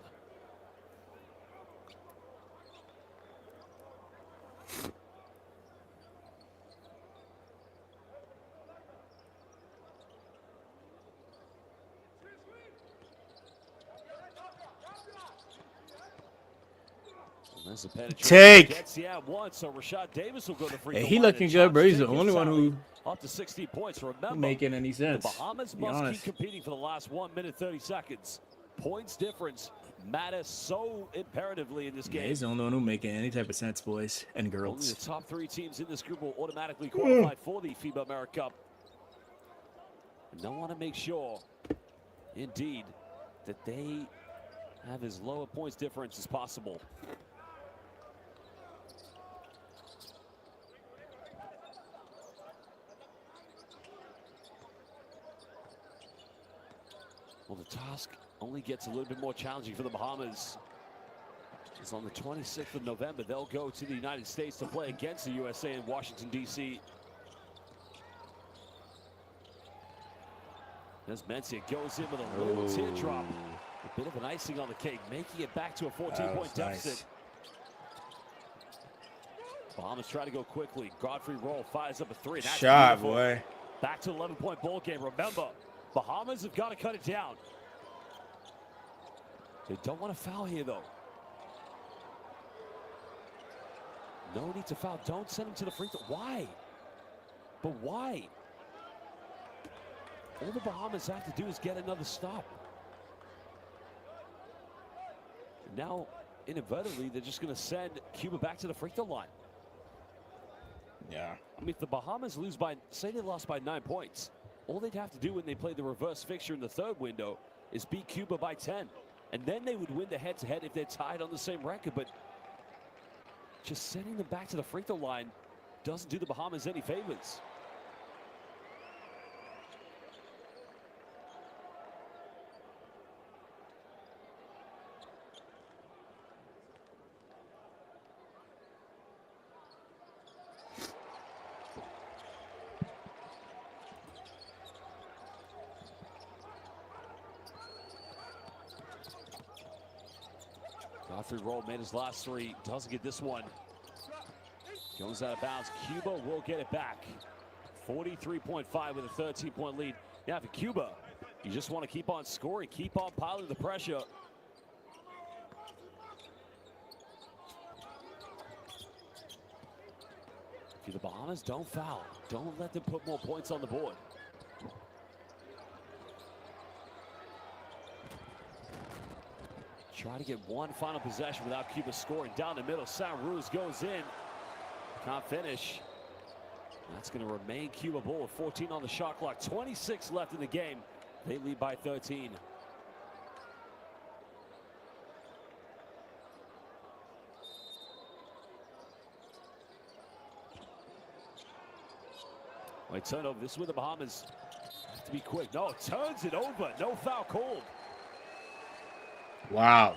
There's a penetration. Take. Gets the at once, so Rashad Davis will go to free Hey, throw he line, looking and good, bro. Johnson He's the take only his one tally who up to 16 points. Remember, making any the sense. Bahamas to be must honest. keep competing for the last 1 minute 30 seconds. Points difference matters so imperatively in this game. Yeah, he's the only one who making any type of sense, boys and Only girls. the top 3 teams in this group will automatically qualify for the FIBA Americup. And they'll want to make sure, indeed, that they have as low a points difference as possible. Well, the task only gets a little bit more challenging for the Bahamas. It's on the 26th of November. They'll go to the United States to play against the USA in Washington, D.C. As Mencia goes in with a little teardrop. A bit of an icing on the cake, making it back to a 14-point deficit. Nice. Bahamas try to go quickly. Godfrey Roll fires up a 3. That's Shot, beautiful. boy. Back to 11-point ball game. Remember, Bahamas have got to cut it down. They don't want to foul here, though. No need to foul. Don't send him to the free throw. Why? But why? All the Bahamas have to do is get another stop. Now, inadvertently, they're just going to send Cuba back to the free throw line. Yeah. I mean, if the Bahamas lose by, say they lost by 9 points, all they'd have to do when they play the reverse fixture in the third window is beat Cuba by 10. And then they would win the head-to-head if they're tied on the same record. But just sending them back to the free throw line doesn't do the Bahamas any favors. Godfrey Roll made his last 3, doesn't get this one. Goes out of bounds. Cuba will get it back. 43.5 with a 13-point lead. Now for Cuba, you just want to keep on scoring, keep on piling the pressure. If you're the Bahamas, don't foul. Don't let them put more points on the board. Try to get one final possession without Cuba scoring. Down the middle, Sanruz goes in. Can't finish. That's going to remain Cuba ball with 14 on the shot clock. 26 left in the game. They lead by 13. Wait, turnover. This is where the Bahamas have to be quick. No, turns it over. No foul called. Wow.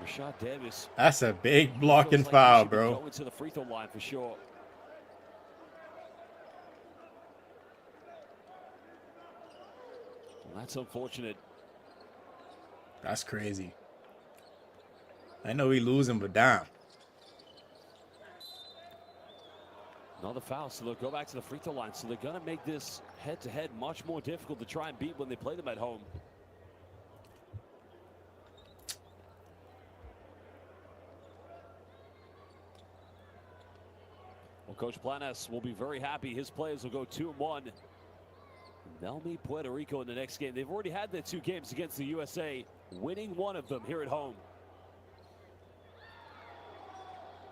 Rashad Davis. That's a big blocking foul, bro. Going to the free throw line for sure. Well, that's unfortunate. That's crazy. I know we losing, but damn. Another foul, so they'll go back to the free throw line. So they're going to make this head-to-head much more difficult to try and beat when they play them at home. Well, Coach Planes will be very happy. His players will go 2-1. They'll meet Puerto Rico in the next game. They've already had their 2 games against the USA, winning one of them here at home.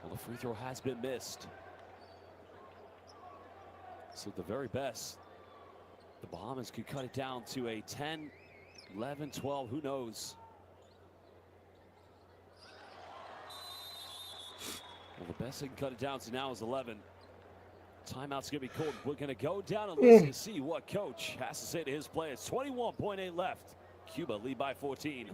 Well, the free throw has been missed. So at the very best, the Bahamas could cut it down to a 10, 11, 12, who knows? Well, the best they can cut it down to now is 11. Timeout's going to be called. We're going to go down and listen to see what Coach has to say to his players. 21.8 left. Cuba lead by 14.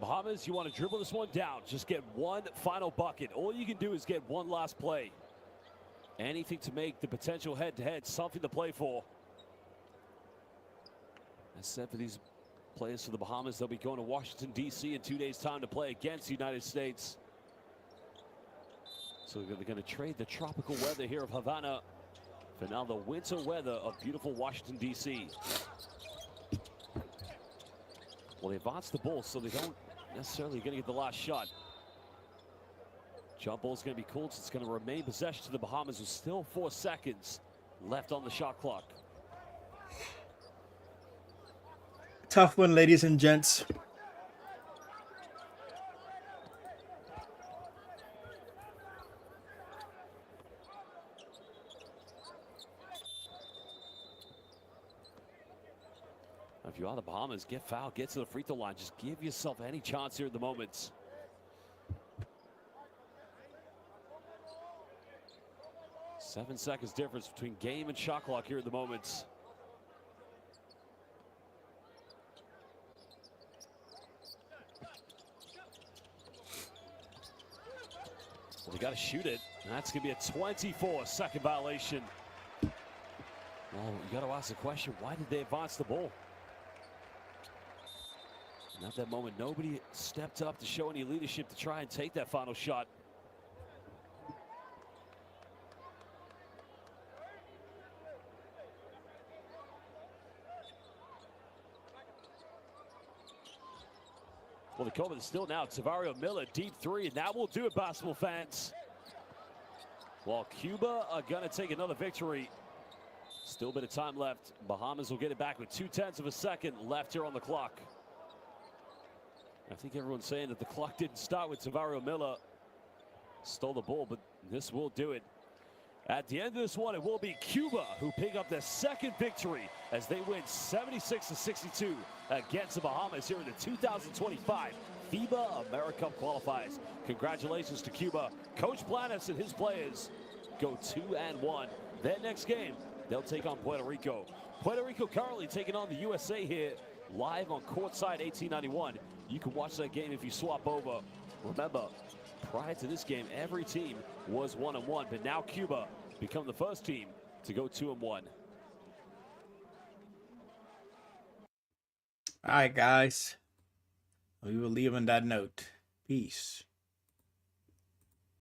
Bahamas, you want to dribble this one down. Just get one final bucket. All you can do is get one last play. Anything to make the potential head-to-head something to play for. As said, for these players for the Bahamas, they'll be going to Washington, D.C. in 2 days' time to play against the United States. So they're going to trade the tropical weather here of Havana for now the winter weather of beautiful Washington, D.C. Well, they advance the ball, so they don't necessarily going to get the last shot. Jump ball's going to be called, so it's going to remain possession to the Bahamas with still 4 seconds left on the shot clock. Tough one, ladies and gents. If you are the Bahamas, get fouled, get to the free throw line. Just give yourself any chance here at the moment. Seven seconds difference between game and shot clock here at the moment. Well, they got to shoot it, and that's going to be a 24-second violation. Well, you got to ask the question, why did they advance the ball? And at that moment, nobody stepped up to show any leadership to try and take that final shot. Well, the Coleman is still now. Tavario Miller, deep three, and that will do it, basketball fans. While Cuba are going to take another victory. Still a bit of time left. Bahamas will get it back with 0.2 of a second left here on the clock. I think everyone's saying that the clock didn't start with Tavario Miller. Stole the ball, but this will do it. At the end of this one, it will be Cuba who pick up their second victory as they win 76-62 against the Bahamas here in the 2025 FIBA Americup qualifiers. Congratulations to Cuba. Coach Blanes and his players go 2-1. Their next game, they'll take on Puerto Rico. Puerto Rico currently taking on the USA here live on courtside 1891. You can watch that game if you swap over. Remember, prior to this game, every team was 1-1, but now Cuba become the first team to go 2-1. All right, guys. We will leave on that note. Peace.